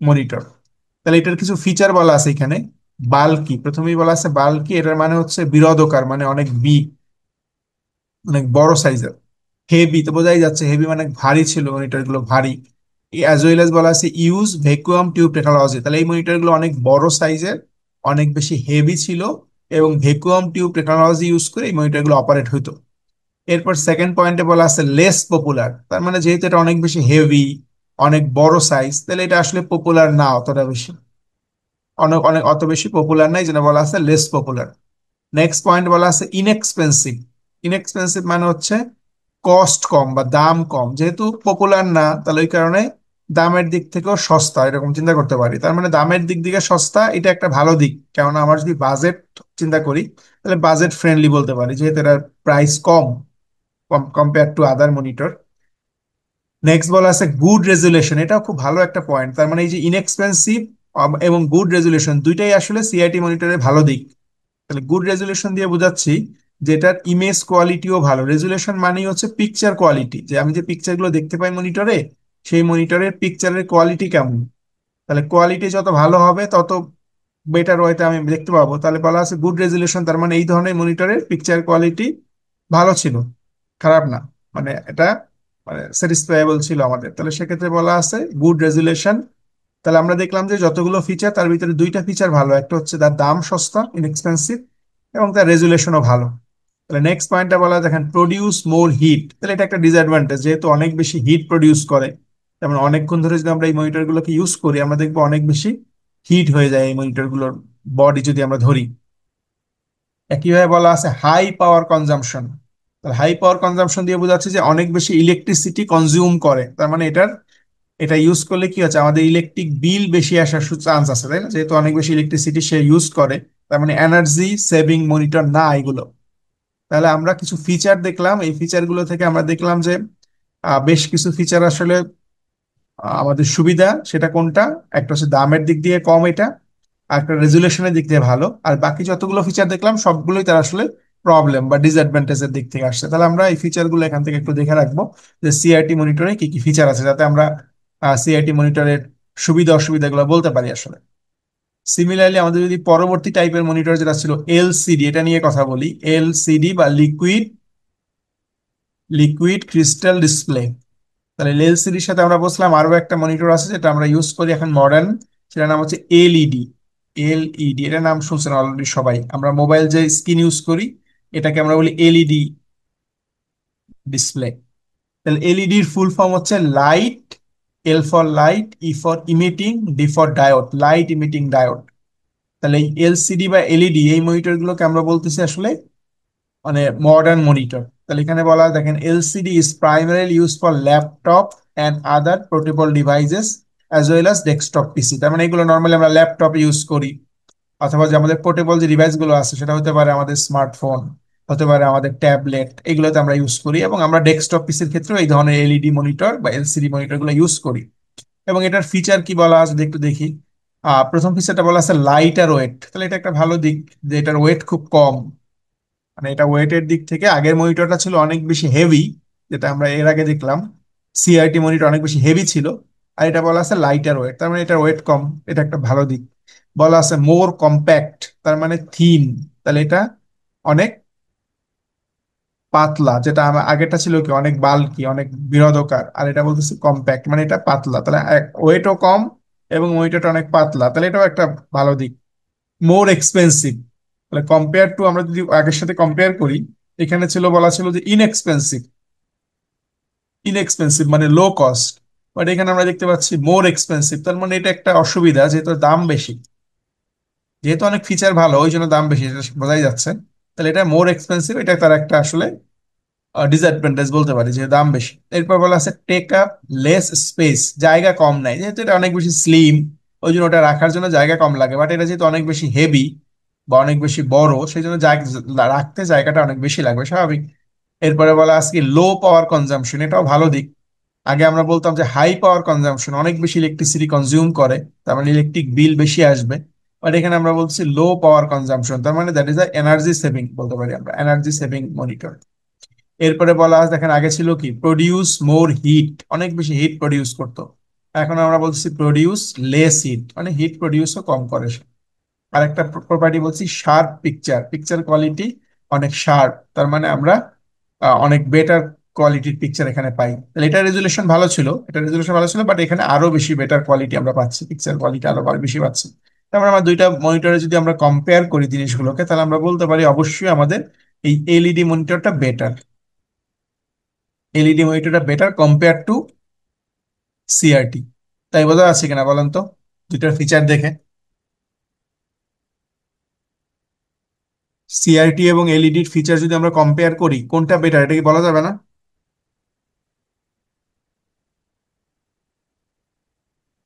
Speaker 1: মনিটর। তাহলে এটার কিছু ফিচার বলা আছে এখানে। বাল্কি, প্রথমেই বলা আছে বাল্কি, এটার মানে হচ্ছে বিরোধকার, মানে অনেক বিগ, অনেক বড় সাইজের। হেভি তো বোঝাই যাচ্ছে, হেভি মানে ভারী ছিল মনিটর গুলো, ভারী। অ্যাজ ওয়েল এস বলা আছে ইউজ ভ্যাকুয়াম টিউব টেকনোলজি। তাহলে এই মনিটর গুলো অনেক বড় সাইজের, অনেক বেশি হেভি ছিল, এবং ভ্যাকুয়াম টিউব টেকনোলজি ইউজ করে এই মনিটর গুলো অপারেট হইতো। এরপর সেকেন্ড পয়েন্টে বলা আছে লেস পপুলার। তার মানে যেহেতু এটা অনেক বেশি হেভি, অনেক বড় সাইজ, তাহলে এটা আসলে পপুলার না অতটা বেশি, অনেক অনেক অত বেশি পপুলার নাই, যেটা বলা আছে লেস পপুলার। নেক্সট পয়েন্ট বলা আছে ইনএক্সপেন্সিভ। ইনএক্সপেন্সিভ মানে হচ্ছে কস্ট কম বা দাম কম, যেহেতু পপুলার না, তাহলে ওই কারণে দামের দিক থেকেও সস্তা, এরকম চিন্তা করতে পারি। তার মানে দামের দিক থেকে সস্তা, এটা একটা ভালো দিক। কেননা আমার যদি বাজেট চিন্তা করি, তাহলে বাজেট ফ্রেন্ডলি বলতে পারি, যেহেতু এটার price com compare to other monitor. Next বলা আছে গুড রেজুলেশন। এটাও খুব ভালো একটা পয়েন্ট। তার মানে এই যে ইনএক্সপেন্সিভ এবং গুড রেজুলেশন, দুইটাই আসলে সিআইটি মনিটরের ভালো দিক। তাহলে গুড রেজুলেশন দিয়ে বোঝাচ্ছি যে এটার ইমেজ কোয়ালিটিও ভালো। রেজুলেশন মানেই হচ্ছে পিকচার কোয়ালিটি, যে আমি যে পিকচার গুলো দেখতে পাই মনিটরে, সেই মনিটরের পিকচারের কোয়ালিটি কেমন। তাহলে কোয়ালিটি যত ভালো হবে, তত বেটার ওয়েতে আমি দেখতে পাবো। তাহলে বলা আছে গুড রেজুলেশন, তার মানে এই ধরনের মনিটরের পিকচার কোয়ালিটি ভালো ছিল, খারাপ না, মানে এটা মানে স্যাটিসফাইবল ছিল আমাদের। তাহলে সেক্ষেত্রে বলা আছে গুড রেজুলেশন। তাহলে আমরা দেখলাম যে যতগুলো ফিচার, তার ভিতরে দুইটা ফিচার ভালো, একটা হচ্ছে তার দাম সস্তা, ইনএক্সপেন্সিভ, এবং তার রেজুলেশনও ভালো। তাহলে নেক্সট পয়েন্টটা বলা হয়, দেখেন, প্রডিউস মোর হিট। তাহলে এটা একটা ডিসঅ্যাডভান্টেজ, যেহেতু অনেক বেশি হিট প্রডিউস করে। যেমন অনেকক্ষণ ধরে যদি আমরা এই মনিটর গুলোকে ইউজ করি, আমরা দেখবো অনেক বেশি হিট হয়ে যায় এই মনিটর গুলোর বডি যদি আমরা ধরি। একইভাবে বলা আছে high power consumption. High power consumption দিয়ে বোঝাচ্ছে যে অনেক বেশি ইলেকট্রিসিটি কনজিউম করে। তার মানে এটা ইউজ করলে কি হচ্ছে, আমাদের ইলেকট্রিক বিল বেশি আসার চান্স আছে, তাই না, যেহেতু অনেক বেশি ইলেকট্রিসিটি সে ইউজ করে। তার মানে এনার্জি সেভিং মনিটর না এগুলো। তাহলে আমরা কিছু ফিচার দেখলাম, এই ফিচার গুলো থেকে আমরা দেখলাম যে বেশ কিছু ফিচার আসলে আমাদের সুবিধা, সেটা কোনটা, একটা হচ্ছে দামের দিক দিয়ে কম এটা, আর একটা রেজুলেশনের দিক দিয়ে ভালো, আর বাকি যতগুলো ফিচার দেখলাম সবগুলোই তার আসলে প্রবলেম বা ডিসঅ্যাডভান্টেজের দিক থেকে আসছে। তাহলে আমরা এই ফিচার গুলো এখান থেকে একটু দেখে রাখবো, যে সিআরটি মনিটরে কি কি ফিচার আছে, যাতে আমরা সিআরটি মনিটরের সুবিধা অসুবিধাগুলো বলতে পারি আসলে। সিমিলারলি আমাদের যদি পরবর্তী টাইপের মনিটর যেটা ছিল এলসিডি, এটা নিয়ে কথা বলি। এলসিডি বা লিকুইড লিকুইড ক্রিস্টাল ডিসপ্লে। তাহলে এলসিডির সাথে আমরা বলছিলাম আরো একটা মনিটর আছে যেটা আমরা ইউজ করি এখন মডার্ন, সেটার নাম হচ্ছে এলইডি। এলইডি, এটার নাম শুনছেন অলরেডি সবাই, আমরা মোবাইল যে স্ক্রিন ইউজ করি, এটাকে আমরা বলি এলইডি ডিসপ্লে। তাহলে এলইডির ফুল ফর্ম হচ্ছে light, L for light, E for emitting, D for diode, light emitting diode. তাহলে এই এলসিডি বা এলইডি এই মনিটর গুলোকে আমরা বলতেছি আসলে মানে মডার্ন মনিটর। তাহলে এখানে বলা হয়, দেখেন, LCD is primarily use for laptop and other portable devices as well as desktop পিসি। তার মানে এগুলো নর্মালি আমরা ল্যাপটপ ইউজ করি, অথবা যে আমাদের পোর্টেবল যে ডিভাইস গুলো আছে সেটা হতে পারে আমাদের স্মার্টফোন, হতে পারে আমাদের ট্যাবলেট, এগুলোতে আমরা ইউজ করি। এবং আমরা ডেস্কটপ পিসির ক্ষেত্রেও এই ধরনের এলইডি মনিটর বা এলসিডি মনিটর গুলো ইউজ করি। এবং এটার ফিচার কি বলা আছে যদি একটু দেখি। প্রথম ফিচারটা বলা আছে লাইটার ওয়েট, তাহলে এটা একটা ভালো দিক যে এটার ওয়েট খুব কম। মানে এটা ওয়েটের দিক থেকে আগের মনিটরটা ছিল অনেক বেশি হেভি, যেটা আমরা এর আগে দেখলাম সিআরটি মনিটর অনেক বেশি হেভি ছিল। আর এটা বলা আছে লাইটার ওয়েট, তার মানে এটার ওয়েট কম, এটা একটা ভালো দিক। বলা আছে মোর কম্প্যাক্ট, তার মানে থিন, তাহলে এটা অনেক পাতলা, যেটা আমার আগেরটা ছিল কি অনেক বাল্কি অনেক বৃহদাকার, আর এটা বলতেছে কম্প্যাক্ট মানে এটা পাতলা, তাহলে ওয়েটও কম এবং ওয়েটটা অনেক পাতলা, তাহলে এটাও একটা ভালো দিক। মোর এক্সপেন্সিভ, তাহলে কম্পেয়ার টু আমরা যদি আগের সাথে কম্পেয়ার করি, এখানে ছিল বলা ছিল যে ইনএক্সপেন্সিভ, ইনএক্সপেন্সিভ মানে লো কস্ট, বাট এখানে আমরা দেখতে পাচ্ছি মোর এক্সপেন্সিভ, তার মানে এটা একটা অসুবিধা যেহেতু দাম বেশি, যেহেতু অনেক ফিচার ভালো ওই জন্য দাম বেশি, এটা বোঝাই যাচ্ছে। তাহলে এটা মোর এক্সপেন্সিভ, এটা তার একটা আসলে ডিসঅ্যাডভান্টেজ বলতে পারি, যে দাম বেশি। এরপর বলা আছে টেক আপ লেস স্পেস, জায়গা কম নাই, যেহেতু এটা অনেক বেশি স্লিম ওই জন্য ওটা রাখার জন্য জায়গা কম লাগে, বাট এটা যেহেতু অনেক বেশি হেভি বা অনেক বেশি বড় সেই জন্য রাখতে জায়গাটা অনেক বেশি লাগবে, স্বাভাবিক। এরপরে বলা আছে লো পাওয়ার কনজাম্পশন, এটাও ভালো দিক। আগে আমরা বলতাম যে হাই পাওয়ার কনজাম্পশন, অনেক বেশি ইলেকট্রিসিটি কনজিউম করে, তার মানে ইলেকট্রিক বিল বেশি আসবে। বাট এখানে আমরা বলছি লো পাওয়ার কনজাম্পশন, তার মানে that is a energy saving বলতে পারি আমরা, এনার্জি সেভিং মনিটর। এরপরে বলা আছে দেখেন আগে ছিল কি প্রডিউস মোর হিট, অনেক বেশি হিট প্রডিউস করতো, এখন আমরা বলছি প্রডিউস লেস হিট, মানে হিট প্রডিউসও কম করে সে। আরেকটা প্রপার্টি বলছি শার্প পিকচার, পিকচার কোয়ালিটি অনেক শার্প, তার মানে আমরা অনেক বেটার কোয়ালিটির পিকচার এখানে পাই। তাহলে এটা রেজুলেশন ভালো ছিল, এটা রেজুলেশন ভালো ছিল, বাট এখানে আরো বেশি বেটার কোয়ালিটি আমরা পাচ্ছি, পিকচার কোয়ালিটি আরো বেশি পাচ্ছি। তারপরে আমরা দুইটা মনিটরে যদি আমরা কম্পেয়ার করি জিনিসগুলোকে, তাহলে আমরা বলতে পারি অবশ্যই আমাদের এই এলইডি মনিটরটা বেটার, এলইডি মনিটরটা বেটার কম্পেয়ার টু সিআরটি। তাই বোঝা যাচ্ছে কিনা বলেন তো দুইটার ফিচার দেখে? সিআরটি এবং এলইডির ফিচার যদি আমরা কম্পেয়ার করি কোনটা বেটার, এটা কি বলা যাবে না?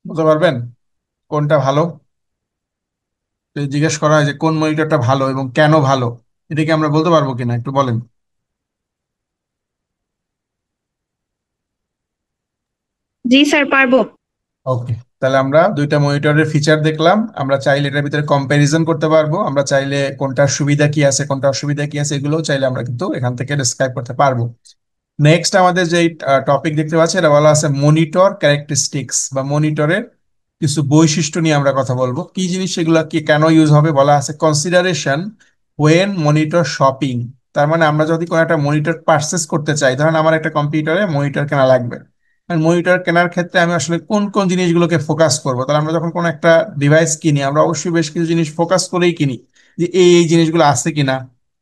Speaker 1: বলতে পারবেন কোনটা ভালো? যদি জিজ্ঞেস করা হয় যে কোন মনিটরটা ভালো এবং কেন ভালো, এটা কি আমরা বলতে পারবো কিনা একটু বলেন।
Speaker 2: জি স্যার, পারবো।
Speaker 1: ওকে, তাহলে আমরা দুইটা মনিটরের ফিচার দেখলাম, আমরা চাইলে এটার ভিতরে কম্প্যারিজন করতে পারবো, আমরা চাইলে কোনটার সুবিধা কি আছে কোনটার অসুবিধা কি আছে এগুলোও চাইলে আমরা কিন্তু এখান থেকে ডিসক্রাইব করতে পারবো। নেক্সট আমাদের যে টপিক দেখতে পাচ্ছি এটা বলা আছে মনিটর ক্যারেক্টারিস্টিক্স, বা মনিটরের কিছু বৈশিষ্ট্য নিয়ে আমরা কথা বলবো, কি জিনিস সেগুলো কি কেন ইউজ হবে। বলা আছে কনসিডারেশন ওয়েন মনিটর শপিং, তার মানে আমরা যদি কোনো একটা মনিটর পারচেস করতে চাই, ধরেন আমার একটা কম্পিউটারে মনিটর কেনা লাগবে, মনিটর কেনার ক্ষেত্রে আমি আসলে কোন কোন জিনিসগুলোকে ফোকাস করবো, তাহলে আমরা যখন কোনো একটা ডিভাইস কিনি আমরা অবশ্যই বেশ কিছু জিনিস ফোকাস করেই কিনি, যে এই জিনিসগুলো আছে কিনা,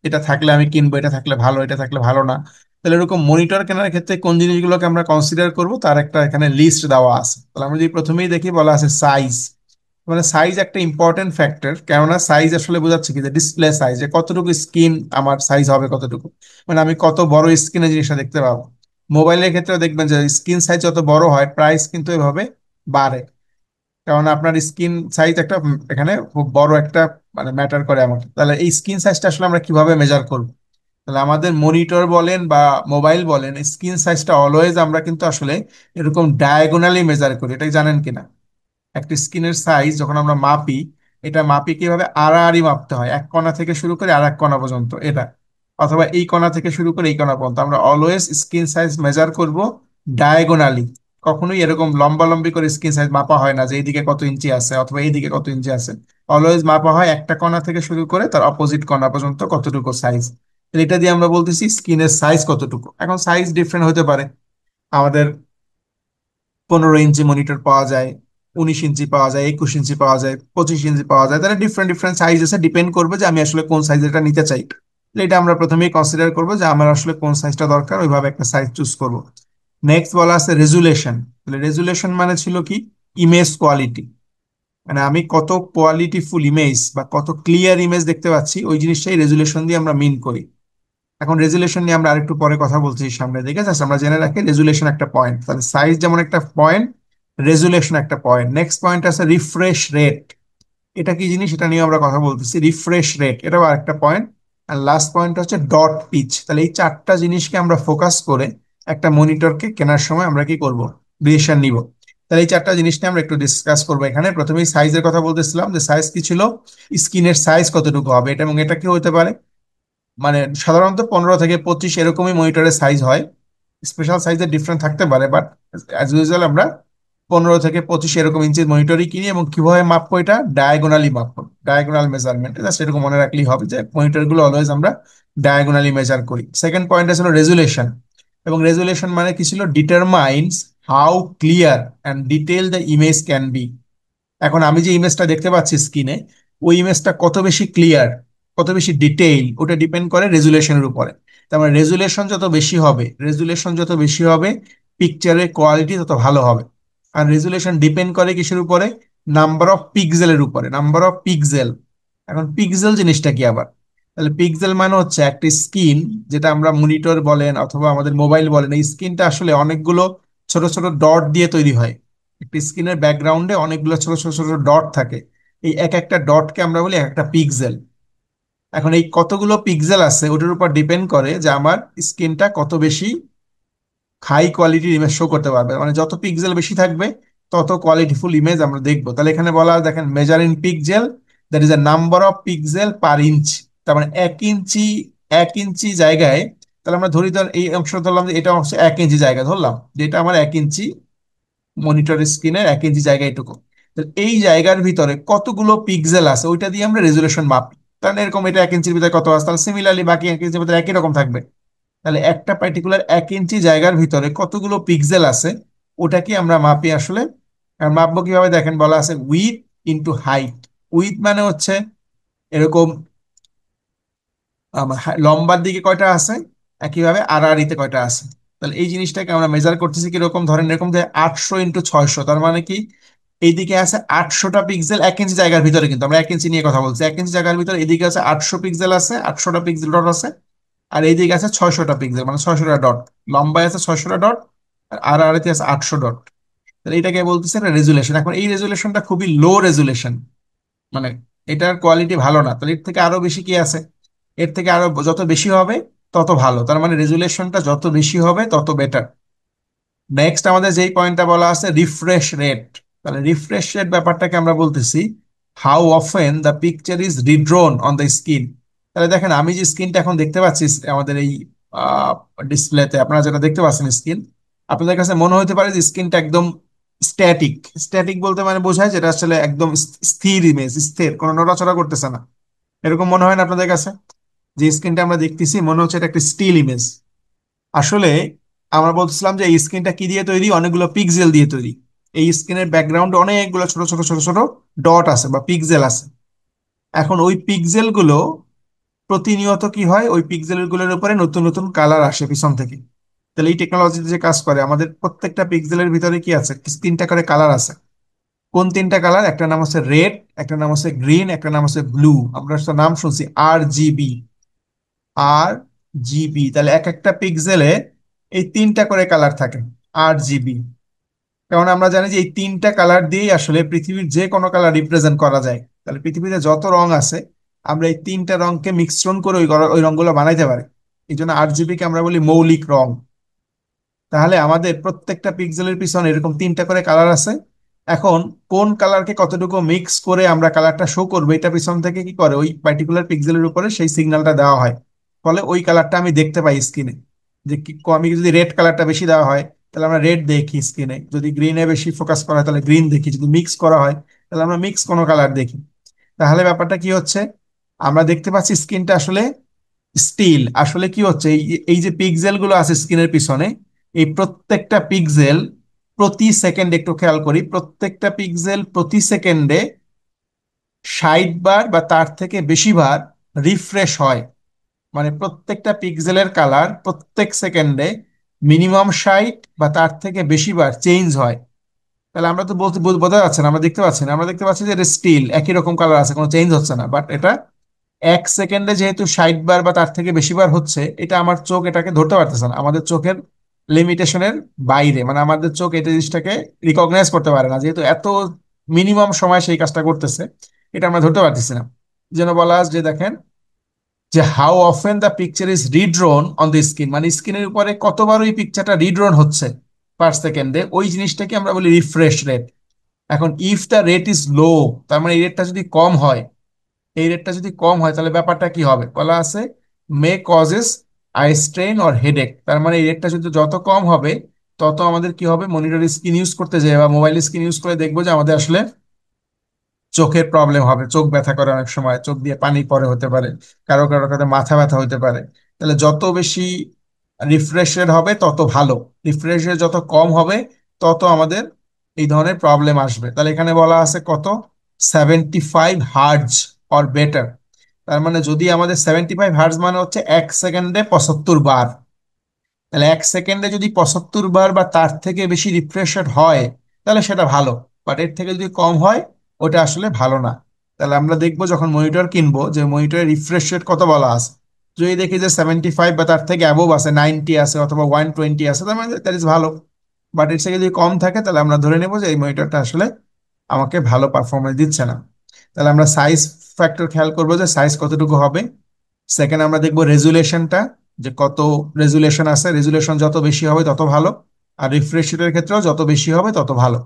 Speaker 1: এটা থাকলে আমি কিনবো, এটা থাকলে ভালো, এটা থাকলে ভালো না। তাহলে এরকম মনিটর কেনার ক্ষেত্রে কোন জিনিসগুলোকে আমরা কনসিডার করব তার একটা এখানে লিস্ট দেওয়া আছে। তাহলে আমরা যদি প্রথমেই দেখি বলা আছে সাইজ, মানে সাইজ একটা ইম্পর্টেন্ট ফ্যাক্টর, কেননা সাইজ আসলে বোঝাচ্ছে কি যে ডিসপ্লে সাইজ, যে কতটুকু স্ক্রিন আমার সাইজ হবে কতটুকু, মানে আমি কত বড় স্ক্রিনে জিনিসটা দেখতে পাবো। মোবাইলের ক্ষেত্রে দেখবেন যে স্ক্রিন সাইজ যত বড় হয় প্রাইস কিন্তু এভাবে বাড়ে, কারণ আপনার স্ক্রিন সাইজ একটা এখানে খুব বড় একটা মানে ম্যাটার করে আমাকে। তাহলে এই স্ক্রিন সাইজটা আসলে আমরা কিভাবে মেজার করব? তাহলে আমাদের মনিটর বলেন বা মোবাইল বলেন, স্ক্রিন সাইজটা অলওয়েজ আমরা কিন্তু আসলে এরকম ডায়াগোনালি মেজার করি, এটা জানেন কিনা? একটা স্ক্রিনের সাইজ যখন আমরা মাপি, এটা মাপি কিভাবে, আড়াআড়ি মাপতে হয়, এক কোণা থেকে শুরু করে আর এক কোণা পর্যন্ত এটা, অথবা এই কোণা থেকে শুরু করে এই কোণা পর্যন্ত, আমরা অলওয়েজ স্ক্রিন সাইজ মেজার করব ডায়াগোনালি। কখনোই এরকম লম্বালম্বি করে স্ক্রিন সাইজ মাপা হয় না যে এইদিকে কত ইঞ্চি আছে অথবা এইদিকে কত ইঞ্চি আছে, অলওয়েজ মাপা হয় একটা কোণা থেকে শুরু করে তার অপোজিট কোণা পর্যন্ত কতটুকু সাইজ। এটা দিয়ে আমরা বলতেছি স্ক্রিনের সাইজ কতটুকু। এখন সাইজ ডিফারেন্ট হতে পারে, আমাদের 15 ইঞ্চি মনিটর পাওয়া যায়, 19 ইঞ্চি পাওয়া যায়, 21 ইঞ্চি পাওয়া যায়, 25 ইঞ্চি পাওয়া যায়, তাহলে ডিফারেন্ট ডিফারেন্ট সাইজ আছে, ডিপেন্ড করবে যে আমি আসলে কোন সাইজেরটা নিতে চাই। তাহলে এটা আমরা প্রথমেই কনসিডার করবো যে আমার আসলে কোন সাইজটা দরকার, ওইভাবে একটা সাইজ চুজ করব। নেক্সট বলা আছে রেজুলেশন, তাহলে রেজুলেশন মানে ছিল কি ইমেজ কোয়ালিটি, মানে আমি কত কোয়ালিটিফুল ইমেজ বা কত ক্লিয়ার ইমেজ দেখতে পাচ্ছি ওই জিনিসটাই রেজুলেশন দিয়ে আমরা মিন করি। এখন রেজুলেশন নিয়ে আমরা আরেকটু পরে কথা বলছি সামনে দিকে, জাস্ট আমরা জেনে রাখি রেজুলেশন একটা পয়েন্ট, তাহলে সাইজ যেমন একটা পয়েন্ট, রেজুলেশন একটা পয়েন্ট। নেক্সট পয়েন্ট আছে রিফ্রেশ রেট। এটা কি জিনিস, এটা নিয়ে আমরা কথা বলতেছি। রিফ্রেশ রেট এটাও আরেকটা পয়েন্ট। আর লাস্ট পয়েন্ট হচ্ছে ডট পিচ। তাহলে এই চারটা জিনিসকে আমরা ফোকাস করে একটা মনিটরকে কেনার সময় আমরা কি করব, ডিসিশন নিব। তাহলে এই চারটা জিনিস নিয়ে আমরা একটু ডিসকাস করবো এখানে। প্রথমেই সাইজের কথা বলতেছিলাম, যে সাইজ কি ছিল, স্ক্রিনের সাইজ কতটুকু হবে এটা, এবং এটা কি হতে পারে, মানে সাধারণত 15 থেকে 25 এরকমই মনিটরের সাইজ হয়। স্পেশাল সাইজের ডিফারেন্ট থাকতে পারে, বাট অ্যাজ ইউজুয়াল আমরা 15 থেকে 25 এরকম ইঞ্চির মনিটরই কিনি। এবং কিভাবে মাপবো, এটা ডায়াগোনালি মাপবো, ডায়াগোনাল মেজারমেন্ট। জাস্ট এরকম মনে রাখলেই হবে যে মনিটরগুলো অলওয়েজ আমরা ডায়াগোনালি মেজার করি। সেকেন্ড পয়েন্ট ছিল রেজুলেশন। এবং রেজুলেশন মানে কি ছিল, determines how clear and detail the image can be. এখন আমি যে ইমেজটা দেখতে পাচ্ছি স্ক্রিনে, ওই ইমেজটা কত বেশি ক্লিয়ার, কত বেশি ডিটেইল, ওটা ডিপেন্ড করে রেজুলেশনের উপরে। তার মানে রেজুলেশন যত বেশি হবে পিকচারের কোয়ালিটি তত ভালো হবে। আর রেজুলেশন ডিপেন্ড করে কিসের উপরে, নাম্বার অফ পিক্সেলের উপরে, নাম্বার অফ পিক্সেল। এখন পিক্সেল জিনিসটা কি আবার, তাহলে পিক্সেল মানে হচ্ছে একটা স্ক্রিন, যেটা আমরা মনিটর বলেন অথবা আমাদের মোবাইল বলেন, এই স্ক্রিনটা আসলে অনেকগুলো ছোট ছোট ডট দিয়ে তৈরি হয়। একটি স্ক্রিনের ব্যাকগ্রাউন্ডে অনেকগুলো ছোট ছোট ছোট ডট থাকে। এই এক একটা ডটকে আমরা বলি এক একটা পিক্সেল। এখন এই কতগুলো পিক্সেল আছে ওটার উপর ডিপেন্ড করে যে আমার স্ক্রিনটা কত বেশি হাই কোয়ালিটির ইমেজ শো করতে পারবে। মানে যত পিক্সেল বেশি থাকবে তত কোয়ালিটিফুল ইমেজ আমরা দেখবো। তাহলে এখানে বলা আছে, দেখেন, measure in pixel, that is a number of pixel per inch. তার মানে 1 ইঞ্চি, 1 ইঞ্চি জায়গায়, তাহলে আমরা ধর এই অংশ ধরলাম যে এটা হচ্ছে 1 ইঞ্চি জায়গা, ধরলাম যে এটা আমার 1 ইঞ্চি মনিটর স্ক্রিনের 1 ইঞ্চি জায়গা এটুকু। তো এই জায়গার ভিতরে কতগুলো পিক্সেল আছে ওইটা দিয়ে আমরা রেজুলেশন মাপি। তাহলে এরকম এটা 1 ইঞ্চির ভিতরে কত আছে, তাহলে সিমিলারলি বাকি 1 ইঞ্চির ভিতরে একই রকম থাকবে। তাহলে একটা পার্টিকুলার 1 ইঞ্চি জায়গার ভিতরে কতগুলো পিক্সেল আছে ওটা কি আমরা মাপি আসলে। আর মাপবো কিভাবে, দেখেন বলা আছে উইথ ইন্টু হাইট। উইথ মানে হচ্ছে এরকম লম্বার দিকে কয়টা আছে, একইভাবে আড়াআড়িতে কয়টা আছে। তাহলে এই জিনিসটাকে আমরা মেজার করতেছি কিরকম, ধরেন এরকম যে 800 × 600, তার মানে কি এইদিকে আছে 800টা পিক্সেল 1 ইঞ্চি জায়গার ভিতরে, কিন্তু আমরা 1 ইঞ্চি নিয়ে কথা বলছি। 1 ইঞ্চি জায়গার ভিতরে এদিকে আছে 800 পিক্সেল আছে, 800টা পিক্সেল ডট আছে। আর এইদিকে আছে 600টা পিক্সেল, মানে 600টা ডট। লম্বায় আছে 600টা ডট, আর আড়াআড়িতে আছে 800 ডট। তাহলে এটাকে বলতেছে রেজুলেশন। এখন এই রেজুলেশনটা খুবই লো রেজুলেশন, মানে এটার কোয়ালিটি ভালো না। তাহলে এর থেকে আরো বেশি কি আছে, এর থেকে আরো যত বেশি হবে তত ভালো। তার মানে রেজুলেশনটা যত বেশি হবে তত বেটার। নেক্সট আমাদের যেই পয়েন্টটা বলা আছে রিফ্রেশ রেট। তাহলে রিফ্রেশ রেট ব্যাপারটাকে আমরা বলতেছি how often the picture is redrawn on the screen. তাহলে দেখেন আমি যে স্ক্রিনটা এখন দেখতে পাচ্ছি আমাদের এই ডিসপ্লেতে, আপনারা যেটা দেখতে পাচ্ছেন স্ক্রিন, আপনাদের কাছে মনে হতে পারে যে স্ক্রিনটা একদম স্ট্যাটিক। স্ট্যাটিক বলতে মানে বোঝায় যেটা আসলে একদম স্থির ইমেজ, স্থির, কোনো নড়াচড়া করতেছে না, এরকম মনে হয় না আপনাদের কাছে? যে স্ক্রিনটা আমরা দেখতেছি মনে হচ্ছে এটা একটা স্টিল ইমেজ। আসলে আমরা বলছিলাম যে এই স্ক্রিনটা কি দিয়ে তৈরি, অনেকগুলো পিক্সেল দিয়ে তৈরি। এই স্ক্রিনের ব্যাকগ্রাউন্ডে অনেকগুলো ছোট ছোট ছোট ছোট ডট আছে বা পিক্সেল আছে। এখন ওই পিক্সেল গুলো প্রতিনিয়ত কি হয়, ওই পিক্সেল গুলোর উপরে নতুন নতুন কালার আসে পিছন থেকে। তাহলে এই টেকনোলজিতে যে কাজ করে, আমাদের প্রত্যেকটা পিক্সেলের ভিতরে কি আছে, 3টা করে কালার আছে। কোন 3টা কালার, একটা নাম হচ্ছে রেড, একটা নাম হচ্ছে গ্রিন, একটা নাম হচ্ছে ব্লু। আমরা তো নাম শুনছি RGB। RGB, তাহলে এক একটা পিক্সেলে এই 3টা করে কালার থাকে, RGB। কারণ আমরা জানি যে এই 3টা কালার দিয়েই আসলে পৃথিবীর যে কোনো কালার রিপ্রেজেন্ট করা যায়। তাহলে পৃথিবীতে যত রং আছে আমরা এই 3টা রংকে মিশ্রণ করে ওই রংগুলো বানাইতে পারি। এই জন্য RGB কে আমরা বলি মৌলিক রং। তাহলে আমাদের প্রত্যেকটা পিক্সেলের পিছনে এরকম 3টা করে কালার আছে। এখন কোন কালারকে কতটুকু মিক্স করে আমরা কালারটা শো করবো, এটা পিছন থেকে কি করে, ওই পার্টিকুলার পিক্সেলের উপরে সেই সিগন্যালটা দেওয়া হয়। ফলে ওই কালারটা আমি দেখতে পাই স্ক্রিনে। যে আমি যদি রেড কালারটা বেশি দেওয়া হয় তাহলে আমরা রেড দেখি স্ক্রিনে, যদি গ্রিনে বেশি ফোকাস করা হয় তাহলে গ্রিন দেখি, যদি মিক্স করা হয় তাহলে আমরা মিক্স কোনো কালার দেখি। তাহলে ব্যাপারটা কি হচ্ছে, আমরা দেখতে পাচ্ছি স্ক্রিনটা আসলে স্টিল। আসলে কি হচ্ছে, এই এই যে পিক্সেল গুলো আছে স্ক্রিনের পিছনে, এই প্রত্যেকটা পিক্সেল প্রতি সেকেন্ডে, একটু খেয়াল করি, প্রত্যেকটা পিক্সেল প্রতি সেকেন্ডে 60 বার বা তার থেকে বেশি বার রিফ্রেশ হয়। মানে প্রত্যেকটা পিক্সেলের কালার প্রত্যেক সেকেন্ডে মিনিমাম 60 বা তার থেকে বেশি বার চেঞ্জ হয়। তাহলে আমরা তো বলতে বোঝা যাচ্ছে না, আমরা দেখতে পাচ্ছি না, আমরা দেখতে পাচ্ছি যে এটা স্টিল একই রকম কালার আছে, কোনো চেঞ্জ হচ্ছে না। বাট এটা 1 সেকেন্ডে যেহেতু 60 বার বা তার থেকে বেশি বার হচ্ছে, এটা আমার চোখ এটাকে ধরতে পারতেছে না। আমাদের চোখের লিমিটেশনের বাইরে, মানে আমাদের চোখ এই জিনিসটাকে রিকগনাইজ করতে পারে না, যেহেতু এত মিনিমাম সময় সেই কাজটা করতেছে, এটা আমরা ধরতে পারতেছি না। যেন বলা আছে যে দেখেন যে how often the picture is redrawn on the screen, মানে স্ক্রিনের উপরে কতবার ওই পিকচারটা রিড্রোন হচ্ছে পার সেকেন্ডে, ওই জিনিসটাকে আমরা বলি রিফ্রেশ রেট। এখন if the rate is low, তার মানে এই রেটটা যদি কম হয়, এই রেটটা যদি কম হয় তাহলে ব্যাপারটা কি হবে, বলা আছে may causes eye strain or headache. তার মানে এই রেটটা যদি যত কম হবে, তত আমাদের কি হবে, মনিটর স্ক্রিন ইউজ করতে যাই বা মোবাইল স্ক্রিন ইউজ করে দেখবো যে আমাদের আসলে চোখের প্রবলেম হবে, চোখ ব্যথা করে, অনেক সময় চোখ দিয়ে পানি পড়ে হতে পারে, কারো কারো কাছে মাথা ব্যথা হতে পারে। তাহলে যত বেশি রিফ্রেশের হবে তত ভালো, রিফ্রেশের যত কম হবে তত আমাদের এই ধরনের প্রবলেম আসবে। তাহলে এখানে বলা আছে কত, 75 হার্জ অর বেটার। তার মানে যদি আমাদের 75 হার্জ মানে হচ্ছে 1 সেকেন্ডে 75 বার, তাহলে 1 সেকেন্ডে যদি 75 বার বা তার থেকে বেশি রিফ্রেশ হয় তাহলে সেটা ভালো, বাট এর থেকে যদি কম হয় ওটা আসলে ভালো না। তাহলে আমরা দেখবো যখন মনিটর কিনবো যে মনিটরের রিফ্রেশ রেট কত বলা আছে। যদি দেখি যে 75 বা তার থেকে অ্যাবোভ আছে, 90 আছে অথবা 120 আছে, তার মানে দ্যাট ইজ ভালো। বাট এর থেকে যদি কম থাকে তাহলে আমরা ধরে নেবো যে এই মনিটরটা আসলে আমাকে ভালো পারফরমেন্স দিচ্ছে না। তাহলে আমরা সাইজ ফ্যাক্টর খেয়াল করবো যে সাইজ কতটুকু হবে। সেকেন্ড আমরা দেখবো রেজুলেশনটা, যে কত রেজুলেশন আছে, রেজুলেশন যত বেশি হবে তত ভালো, আর রিফ্রেশ রেটের ক্ষেত্রেও যত বেশি হবে তত ভালো।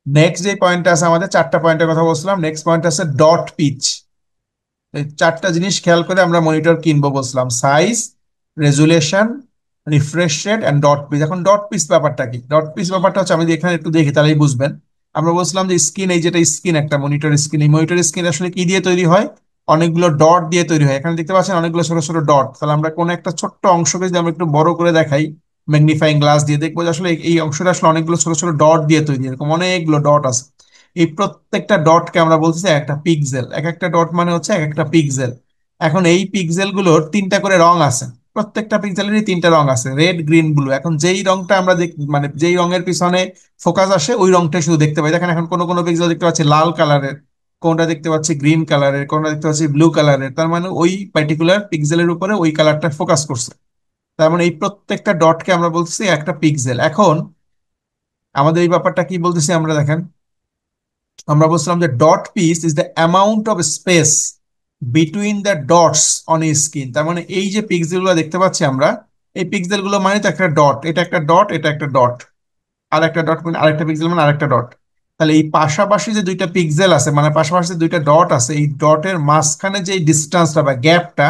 Speaker 1: নেক্সট যে পয়েন্টটা আছে, আমাদের 4টা পয়েন্টের কথা বলছিলাম, নেক্সট পয়েন্ট আছে ডট পিচ। এই 4টা জিনিস খেয়াল করে আমরা মনিটর কিনবো বলছিলাম, size, resolution, refresh rate and dot pitch. এখন ডট পিচ ব্যাপারটা কি, ডট পিচ ব্যাপারটা হচ্ছে আমি যদি এখানে একটু দেখি তাহলেই বুঝবেন। আমরা বলছিলাম যে স্ক্রিন, এই যেটা স্ক্রিন, একটা মনিটর স্ক্রিন, এই মনিটর স্ক্রিন আসলে কি দিয়ে তৈরি হয়, অনেকগুলো ডট দিয়ে তৈরি হয়। এখানে দেখতে পাচ্ছেন অনেকগুলো ছোট ছোট ডট। তাহলে আমরা কোনো একটা ছোট্ট অংশকে যদি আমরা একটু বড় করে দেখাই ম্যাগনিফাইং গ্লাস দিয়ে, দেখবো যে আসলে এই অংশটা আসলে অনেকগুলো ছোট ছোট ডট দিয়ে তৈরি, এরকম অনেকগুলো ডট আছে। এই প্রত্যেকটা ডটকে আমরা বলতেছি একটা পিক্সেল, এক একটা ডট মানে হচ্ছে এক একটা পিক্সেল। এখন এই পিক্সেল গুলোর 3টা করে রং আছে, প্রত্যেকটা পিক্সেলেরই 3টা রং আছে, রেড গ্রিন ব্লু। এখন যেই রংটা আমরা মানে যেই রঙের পিছনে ফোকাস আসে ওই রংটা শুধু দেখতে পাই। দেখেন এখন কোনো কোনো পিক্সেল দেখতে পাচ্ছি লাল কালারের, কোনটা দেখতে পাচ্ছি গ্রিন কালারের, কোনটা দেখতে পাচ্ছি ব্লু কালারের, তার মানে ওই পার্টিকুলার পিক্সেলের উপরে ওই কালারটা ফোকাস করছে। তার মানে এই প্রত্যেকটা ডটকে আমরা বলতেছি একটা পিক্সেল। এখন আমাদের এই ব্যাপারটা কি বলতেছি আমরা, দেখেন আমরা বলছিলাম যে dot piece is the amount of speech between the dots on a screen. তার মানে এই যে পিক্সেল গুলো দেখতে পাচ্ছি আমরা, এই পিক্সেল গুলো মানে তো একটা ডট, এটা একটা ডট, এটা একটা ডট, আর একটা ডট মানে আরেকটা পিক্সেল মানে আরেকটা ডট। তাহলে এই পাশাপাশি যে 2টা পিক্সেল আছে, মানে পাশাপাশি যে 2টা ডট আছে, এই ডটের মাঝখানে যে ডিস্টেন্সটা বা গ্যাপটা,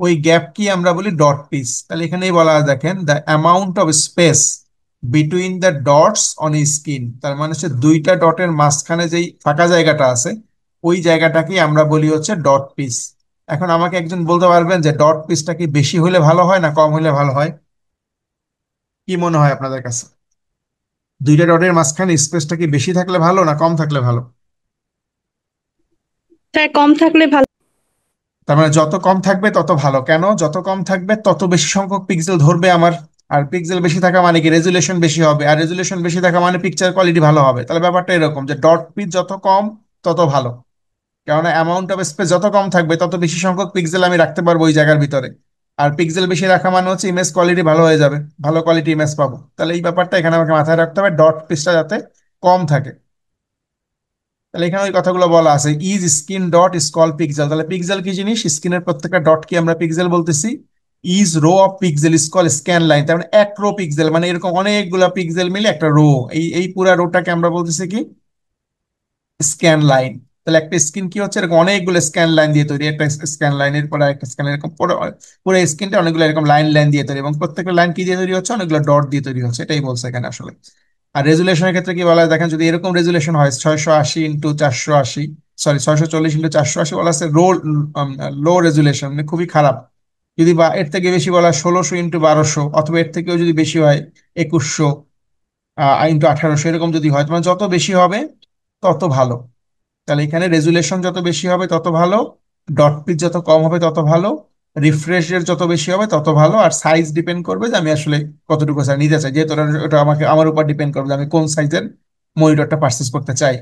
Speaker 1: ওই গ্যাপ কি আমরা বলি ডট পিস। তাহলে এখানেই বলা আছে দেখেন the amount of speech between the dots on screen. তার মানে হচ্ছে 2টা ডটের মাঝখানে যেই ফাঁকা জায়গাটা আছে ওই জায়গাটাকে আমরা বলি হচ্ছে ডট পিস। এখন আমাকে একজন বলতে পারবেন যে ডট পিসটা কি বেশি হলে ভালো হয় না কম হলে ভালো হয়, কি মনে হয় আপনাদের কাছে? 2টা ডটের মাঝখানে স্পেসটা কি বেশি থাকলে ভালো না কম থাকলে ভালো?
Speaker 2: স্যার কম থাকলে ভালো।
Speaker 1: তার মানে যত কম থাকবে তত ভালো, কেন, যত কম থাকবে তত বেশি সংখ্যক পিক্সেল ধরবে আমার। আর পিক্সেল বেশি থাকা মানে কি, রেজুলেশন বেশি হবে, আর রেজুলেশন বেশি থাকা মানে পিকচার কোয়ালিটি ভালো হবে। তাহলে ব্যাপারটা এরকম যে ডট পিচ যত কম তত ভালো, কেননা অ্যামাউন্ট অফ স্পেস যত কম থাকবে তত বেশি সংখ্যক পিক্সেল আমি রাখতে পারবো ওই জায়গার ভিতরে। আর পিক্সেল বেশি রাখা মানে হচ্ছে ইমেজ কোয়ালিটি ভালো হয়ে যাবে, ভালো কোয়ালিটি ইমেজ পাবো। তাহলে এই ব্যাপারটা এখানে আমাকে মাথায় রাখতে হবে, ডট পিচটা যাতে কম থাকে। তাহলে এখানে ওই কথাগুলো বলা আছে, each screen dot is call pixel. তাহলে পিক্সেল কি জিনিস, স্ক্রিনের প্রত্যেকটা ডট কি আমরা পিক্সেল বলতেছি। Each row of pixel is call scan line. তার মানে এক রো পিক্সেল মানে এরকম অনেকগুলো পিক্সেল মিলে একটা রো, এই এই পুরা রোটাকে আমরা বলতেছি কি স্ক্যান লাইন। তাহলে একটা স্ক্রিন কি হচ্ছে, এরকম অনেকগুলো স্ক্যান লাইন দিয়ে তৈরি, একটা স্ক্যান লাইনের পরে একটা স্ক্যান, এরকম পুরো পুরো স্ক্রিনটা অনেকগুলো এরকম লাইন লাইন দিয়ে তৈরি, এবং প্রত্যেকটা লাইন কি দিয়ে তৈরি হচ্ছে, অনেকগুলো ডট দিয়ে তৈরি হচ্ছে, এটাই বলছে এখানে আসলে। আর রেজুলেশনের ক্ষেত্রে কি বলা হয়, দেখেন যদি এরকম রেজুলেশন হয় 680x480, সরি 640x480 বলা আছে রো, লো রেজুলেশন মানে খুবই খারাপ। যদি বা এর থেকে বেশি বলা হয় 1600x1200, অথবা এর থেকেও যদি বেশি হয় 2100x1800, এরকম যদি হয়, মানে যত বেশি হবে তত ভালো। তাহলে এখানে রেজুলেশন যত বেশি হবে তত ভালো, ডট পিচ যত কম হবে তত ভালো, রিফ্রেশ রেট যত বেশি হবে তত ভালো, আর সাইজ ডিপেন্ড করবে যে আমি আসলে কতটুকু সাইজ নিতে চাই, যেহেতু ওটা আমাকে আমার উপর ডিপেন্ড করবে যে আমি কোন সাইজের মনিটরটা পারচেস করতে চাই।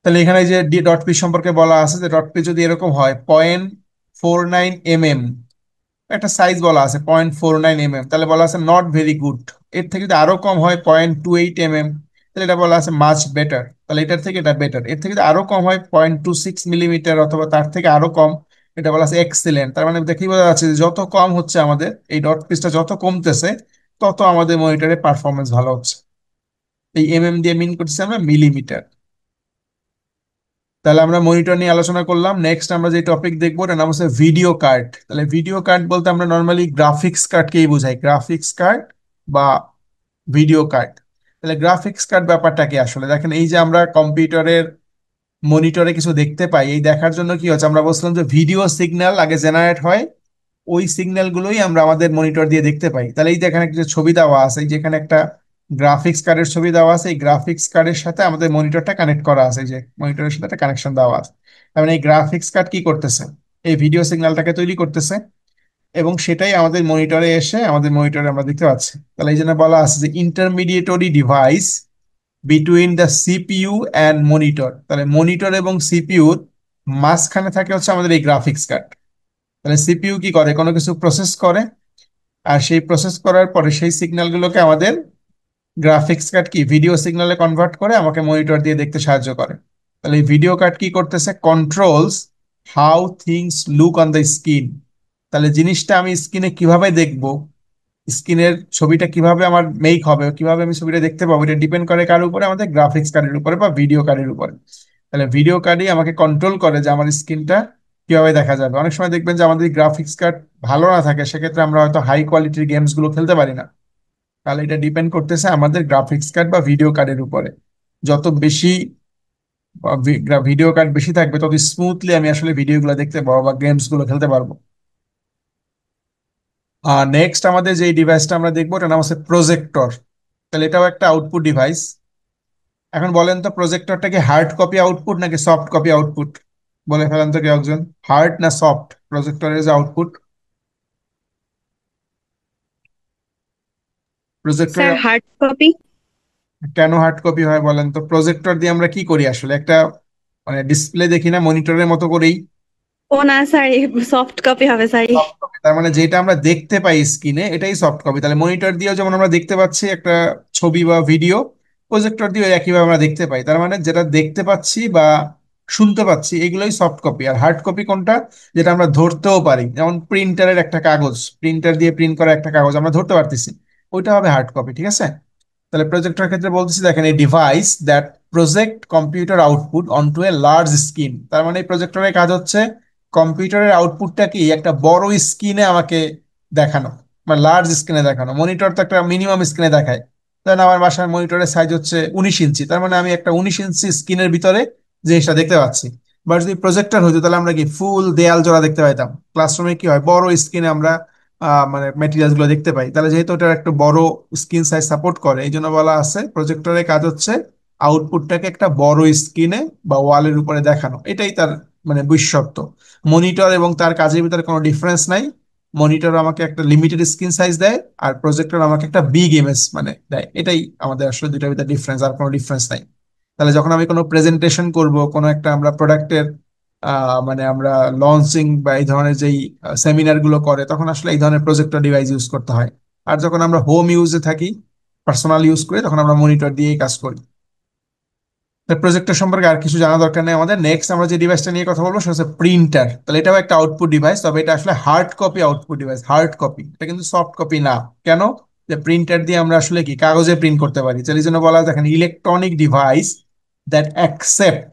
Speaker 1: তাহলে এখানে যে ডট পিচ সম্পর্কে বলা আছে যে ডট পিচ যদি এরকম হয় 0.49 mm, একটা সাইজ বলা আছে 0.49 mm, তাহলে বলা আছে নট ভেরি গুড। এর থেকে যদি আরো কম হয় 0.28 mm, তাহলে এটা বলা আছে মাচ বেটার, তাহলে এটার থেকে এটা বেটার। এর থেকে যদি আরো কম হয় 0.26 মিলিমিটার অথবা তার থেকে আরো কম, এটা বলা আছে এক্সিলেন্ট। তার মানে দেখেই বোঝা যাচ্ছে যে যত কম হচ্ছে আমাদের এই ডট পিসটা যত কমতেছে, তত আমাদের মনিটরের পারফরমেন্স ভালো হচ্ছে। এই দিয়ে মিন করতেছি আমরা মিলিমিটার। তাহলে আমরা মনিটর নিয়ে আলোচনা করলাম। নেক্সট আমরা যে টপিক দেখবো ওটার নাম হচ্ছে ভিডিও কার্ড। তাহলে ভিডিও কার্ড বলতে আমরা নর্মালি গ্রাফিক্স কার্ডকেই বোঝাই, গ্রাফিক্স কার্ড বা ভিডিও কার্ড। তাহলে গ্রাফিক্স কার্ড ব্যাপারটা কি আসলে দেখেন, এই যে আমরা কম্পিউটারের মনিটরে কিছু দেখতে পাই, এই দেখার জন্য কি হচ্ছে, আমরা বলছিলাম যে ভিডিও সিগন্যাল আগে জেনারেট হয়, ওই সিগন্যাল গুলোই আমরা আমাদের মনিটর দিয়ে দেখতে পাই। তাহলে এই যেখানে কিছু ছবি দেওয়া আছে, এই যেখানে একটা গ্রাফিক্স কার্ডের ছবি দেওয়া আছে, এই গ্রাফিক্স কার্ডের সাথে আমাদের মনিটরটা কানেক্ট করা আছে, এই যে মনিটরের সাথে একটা কানেকশন দেওয়া আছে। তার মানে এই গ্রাফিক্স কার্ড কি করতেছে, এই ভিডিও সিগন্যালটাকে তৈরি করতেছে, এবং সেটাই আমাদের মনিটরে এসে আমাদের মনিটরে আমরা দেখতে পাচ্ছি। তাহলে এই জন্য বলা আছে যে intermediatory device between the CPU and monitor. তাহলে মনিটর এবং সিপিইউর মাঝখানে থাকে হচ্ছে আমাদের এই গ্রাফিক্স কার্ড। তাহলে সিপিইউ কি করে, কোনো কিছু প্রসেস করে, আর সেই প্রসেস করার পরে সেই সিগন্যালগুলোকে আমাদের গ্রাফিক্স কার্ড কি ভিডিও সিগন্যালে কনভার্ট করে আমাকে মনিটর দিয়ে দেখতে সাহায্য করে। তাহলে এই ভিডিও কার্ড কি করতেছে, controls how things look on the screen. তাহলে জিনিসটা আমি স্ক্রিনে কিভাবে দেখবো, স্ক্রিনের ছবিটা কিভাবে আমার মেক হবে, কিভাবে আমি ছবিটা দেখতে পাবো, এটা ডিপেন্ড করে কার উপরে, আমাদের গ্রাফিক্স কার্ডের উপরে বা ভিডিও কার্ডের উপরে। তাহলে ভিডিও কার্ডই আমাকে কন্ট্রোল করে যে আমার স্ক্রিনটা কিভাবে দেখা যাবে। অনেক সময় দেখবেন যে আমাদের গ্রাফিক্স কার্ড ভালো না থাকে, সেক্ষেত্রে আমরা হয়তো হাই কোয়ালিটির গেমস গুলো খেলতে পারি না। তাহলে এটা ডিপেন্ড করতেছে আমাদের গ্রাফিক্স কার্ড বা ভিডিও কার্ডের উপরে। যত বেশি ভিডিও কার্ড বেশি থাকবে, তত স্মুথলি আমি আসলে ভিডিওগুলো দেখতে পাবো বা গেমস গুলো খেলতে পারবো। আর নেক্সট আমাদের যে ডিভাইসটা আমরা দেখবো ওটার নাম হচ্ছে প্রজেক্টর। তাহলে এটাও একটা আউটপুট ডিভাইস। এখন বলেন তো, প্রজেক্টরটা কি হার্ড কপি আউটপুট নাকি সফট কপি আউটপুট? বলে ফেলেন তো কেউ একজন, হার্ড না সফট প্রজেক্টরের যে আউটপুট? প্রজেক্টরের
Speaker 2: স্যার হার্ড কপি।
Speaker 1: কেন হার্ড কপি হয় বলেন তো? প্রজেক্টর দিয়ে আমরা কি করি আসলে, একটা মানে ডিসপ্লে দেখি না মনিটরের মতো করেই?
Speaker 2: ও না স্যার, সফট কপি হবে স্যার।
Speaker 1: সফট কপি, তার মানে যেটা আমরা দেখতে পাই স্ক্রিনে এটাই সফট কপি। তাহলে মনিটর দিয়েও যেমন আমরা দেখতে পাচ্ছি একটা ছবি বা ভিডিও, প্রজেক্টর দিয়েও একইভাবে আমরা দেখতে পাই। তার মানে যেটা দেখতে পাচ্ছি বা শুনতে পাচ্ছি এগুলোই সফট কপি। আর হার্ড কপি কোনটা, যেটা আমরা ধরতেও পারি, যেমন প্রিন্টারের একটা কাগজ, প্রিন্টার দিয়ে প্রিন্ট করা একটা কাগজ আমরা ধরতে পারতেছি, ওইটা হবে হার্ড কপি। ঠিক আছে? তাহলে প্রজেক্টর ক্ষেত্রে বলতেছি দেখেন, এই device that project computer output অনটু a large screen. তার মানে এই প্রজেক্টরের কাজ হচ্ছে কম্পিউটারের আউটপুটটা কি একটা বড় স্ক্রিনে আমাকে দেখানো, মানে লার্জ স্ক্রিনে দেখানো। মনিটর তো একটা মিনিমাম স্ক্রিনে দেখায়। ধরেন আমার বাসার মনিটরের সাইজ হচ্ছে 19 ইঞ্চি, তার মানে আমি একটা 19 ইঞ্চি স্ক্রিনের ভিতরে জিনিসটা দেখতে পাচ্ছি। বা যদি প্রজেক্টর হইতো তাহলে আমরা কি ফুল দেয়াল জোড়া দেখতে পাইতাম। ক্লাসরুমে কি হয়, বড় স্ক্রিনে আমরা মানে ম্যাটেরিয়ালস গুলো দেখতে পাই। তাহলে যেহেতু এটা একটা বড় স্ক্রিন সাইজ সাপোর্ট করে, এই জন্য বলা আছে প্রজেক্টরের কাজ হচ্ছে আউটপুটটাকে একটা বড় স্ক্রিনে বা ওয়ালের উপরে দেখানো, এটাই তার মানে বৈশিষ্ট্য। মনিটর এবং তার কাজের ভিতরে কোনো ডিফারেন্স নাই। মনিটর আমাকে একটা লিমিটেড স্ক্রিন সাইজ দেয়, আর প্রজেক্টর আমাকে একটা বিগ ইমেজ মানে দেয়। এটাই আমাদের আসলে দুইটার ভিতরে ডিফারেন্স, আর কোনো ডিফারেন্স নাই। তাহলে যখন আমি কোনো প্রেজেন্টেশন করব, কোনো একটা আমরা প্রোডাক্টের মানে আমরা লঞ্চিং বা এই ধরনের যেই সেমিনার গুলো করে, তখন আসলে এই ধরনের প্রজেক্টর ডিভাইস ইউজ করতে হয়। আর যখন আমরা হোম ইউজে থাকি, পার্সোনাল ইউজ করি, তখন আমরা মনিটর দিয়েই কাজ করি। প্রজেক্টর সম্পর্কে আর কিছু জানা দরকার নেই আমাদের। নেক্সট আমরা যে ডিভাইসটা নিয়ে কথা বলবো সেটা হচ্ছে প্রিন্টার। তাহলে এটাও একটা আউটপুট ডিভাইস, তবে এটা আসলে hard copy output device, hard copy, এটা কিন্তু সফট কপি না। কেন? যে প্রিন্টার দিয়ে আমরা আসলে কি কাগজে প্রিন্ট করতে পারি। তাহলে এই জন্য বলা হয় দেখেন, electronic device that accept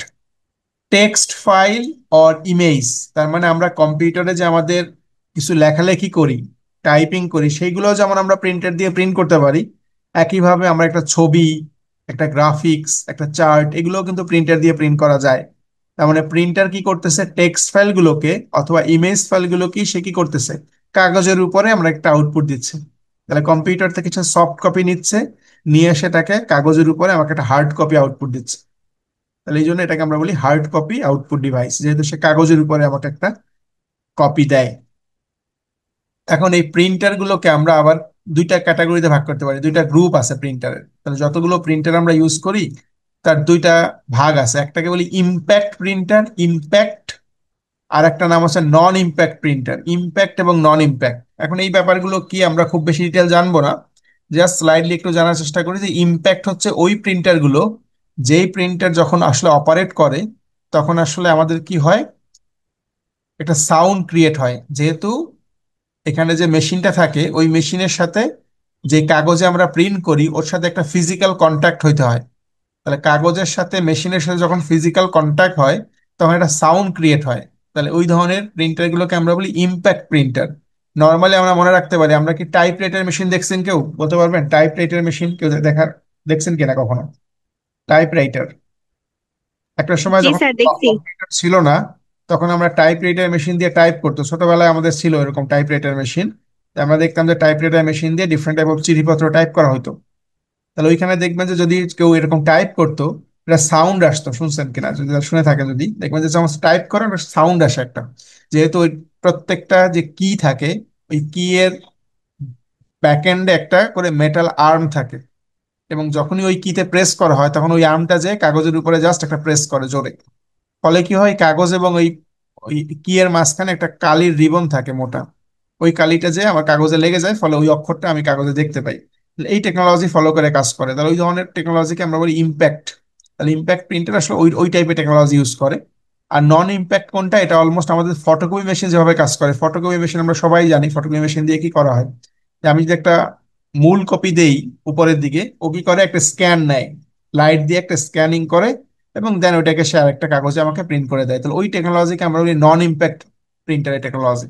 Speaker 1: text file or image. তার মানে আমরা কম্পিউটারে যে আমাদের কিছু লেখালেখি করি, টাইপিং করি, সেইগুলো যেমন আমরা প্রিন্টার দিয়ে প্রিন্ট করতে পারি, একইভাবে আমরা একটা ছবি, একটা গ্রাফিক্স, একটা চার্ট, এগুলো কিন্তু প্রিন্টার দিয়ে প্রিন্ট করা যায়। তার মানে প্রিন্টার কি করতেছে, টেক্সট ফাইলগুলোকে অথবা ইমেজ ফাইলগুলোকে সে কি করতেছে, কাগজের উপরে আমরা একটা আউটপুট দিচ্ছে। তাহলে কম্পিউটার থেকে কিছু সফট কপি নিচ্ছে, নিয়ে সেটাকে কাগজের উপরে আমাকে একটা হার্ড কপি আউটপুট দিচ্ছে। তাহলে এই জন্য এটাকে আমরা বলি হার্ড কপি আউটপুট ডিভাইস, যেহেতু সে কাগজের উপরে আমাকে একটা কপি দেয়। এখন এই প্রিন্টার গুলোকে আমরা আবার দুইটা ক্যাটাগরিতে ভাগ করতে পারি, দুইটা গ্রুপ আছে প্রিন্টারের। তাহলে যতগুলো প্রিন্টার আমরা ইউজ করি তার দুইটা ভাগ আছে, একটাকে বলি ইম্প্যাক্ট প্রিন্টার, ইম্প্যাক্ট, আর একটা নাম হচ্ছে নন ইম্প্যাক্ট প্রিন্টার, ইম্প্যাক্ট এবং নন ইম্প্যাক্ট। এখন এই ব্যাপারগুলো কি আমরা খুব বেশি ডিটেল জানবো না, জাস্ট স্লাইডলি একটু জানার চেষ্টা করি যে ইম্প্যাক্ট হচ্ছে ওই প্রিন্টারগুলো, যেই প্রিন্টার যখন আসলে অপারেট করে তখন আসলে আমাদের কি হয়, একটা সাউন্ড ক্রিয়েট হয়। যেহেতু এখানে যে মেশিনটা থাকে ওই মেশিনের সাথে যে কাগজে আমরা প্রিন্ট করি ওর সাথে একটা ফিজিক্যাল কন্ট্যাক্ট হইতে হয়। তাহলে কাগজের সাথে মেশিনের সাথে যখন ফিজিক্যাল কন্ট্যাক্ট হয় তখন একটা সাউন্ড ক্রিয়েট হয়। তাহলে ওই ধরনের প্রিন্টারগুলোকে আমরা বলি ইম্প্যাক্ট প্রিন্টার। নর্মালি আমরা মনে রাখতে পারি, আমরা কি টাইপ রাইটার মেশিন দেখছেন? কেউ বলতে পারবেন টাইপ রাইটার মেশিন কেউ দেখার দেখছেন কিনা কখনো? টাইপ রাইটার একটা সময়
Speaker 2: জি
Speaker 1: যখন
Speaker 2: স্যার, দেখছি।
Speaker 1: কম্পিউটার ছিল না তখন আমরা টাইপ রাইটার মেশিন দিয়ে টাইপ করতো, ছোটবেলায় আমাদের ছিল এরকম টাইপ রাইটার মেশিন। আমরা দেখতাম যে টাইপ রাইটার মেশিন দিয়ে ডিফারেন্ট টাইপ অফ চিঠিপত্র টাইপ করা হতো। তাহলে ওইখানে দেখবেন যে যদি কেউ এরকম টাইপ করতো, এটা সাউন্ড আসতো, শুনছেন কিনা যদি শুনে থাকেন, যদি দেখবেন যে যখন টাইপ করেন সাউন্ড আসে একটা। যেহেতু ওই প্রত্যেকটা যে কি থাকে, ওই কি এর ব্যাক এন্ডে একটা করে মেটাল আর্ম থাকে, এবং যখনই ওই কিতে প্রেস করা হয় তখন ওই আর্মটা যে কাগজের উপরে জাস্ট একটা প্রেস করে জোরে। ফলে কি হয়, কাগজ এবং ওই ওই কি এর মাঝখানে একটা কালির রিবন থাকে মোটা, ওই কালিটা যে আমার কাগজে লেগে যায়, ফলে ওই অক্ষরটা আমি কাগজে দেখতে পাই। তাহলে এই টেকনোলজি ফলো করে কাজ করে, তাহলে ওই ধরনের টেকনোলজিকে আমরা বলি ইম্প্যাক্ট। তাহলে ইম্প্যাক্ট প্রিন্টার আসলে ওই ওই টাইপের টেকনোলজি ইউজ করে। আর নন ইম্প্যাক্ট কোনটা, এটা অলমোস্ট আমাদের ফটোকপি মেশিন যেভাবে কাজ করে, ফটোকপি মেশিন আমরা সবাই জানি ফটোকপি মেশিন দিয়ে কি করা হয়। যে আমি যদি একটা মূল কপি দেই উপরের দিকে, ও কি করে একটা স্ক্যান নেয়, লাইট দিয়ে একটা স্ক্যানিং করে, এবং দেন ওইটাকে সে আরেকটা কাগজে আমাকে প্রিন্ট করে দেয়। তাহলে ওই টেকনোলজিকে আমরা বলি নন ইম্প্যাক্ট প্রিন্টারের টেকনোলজি।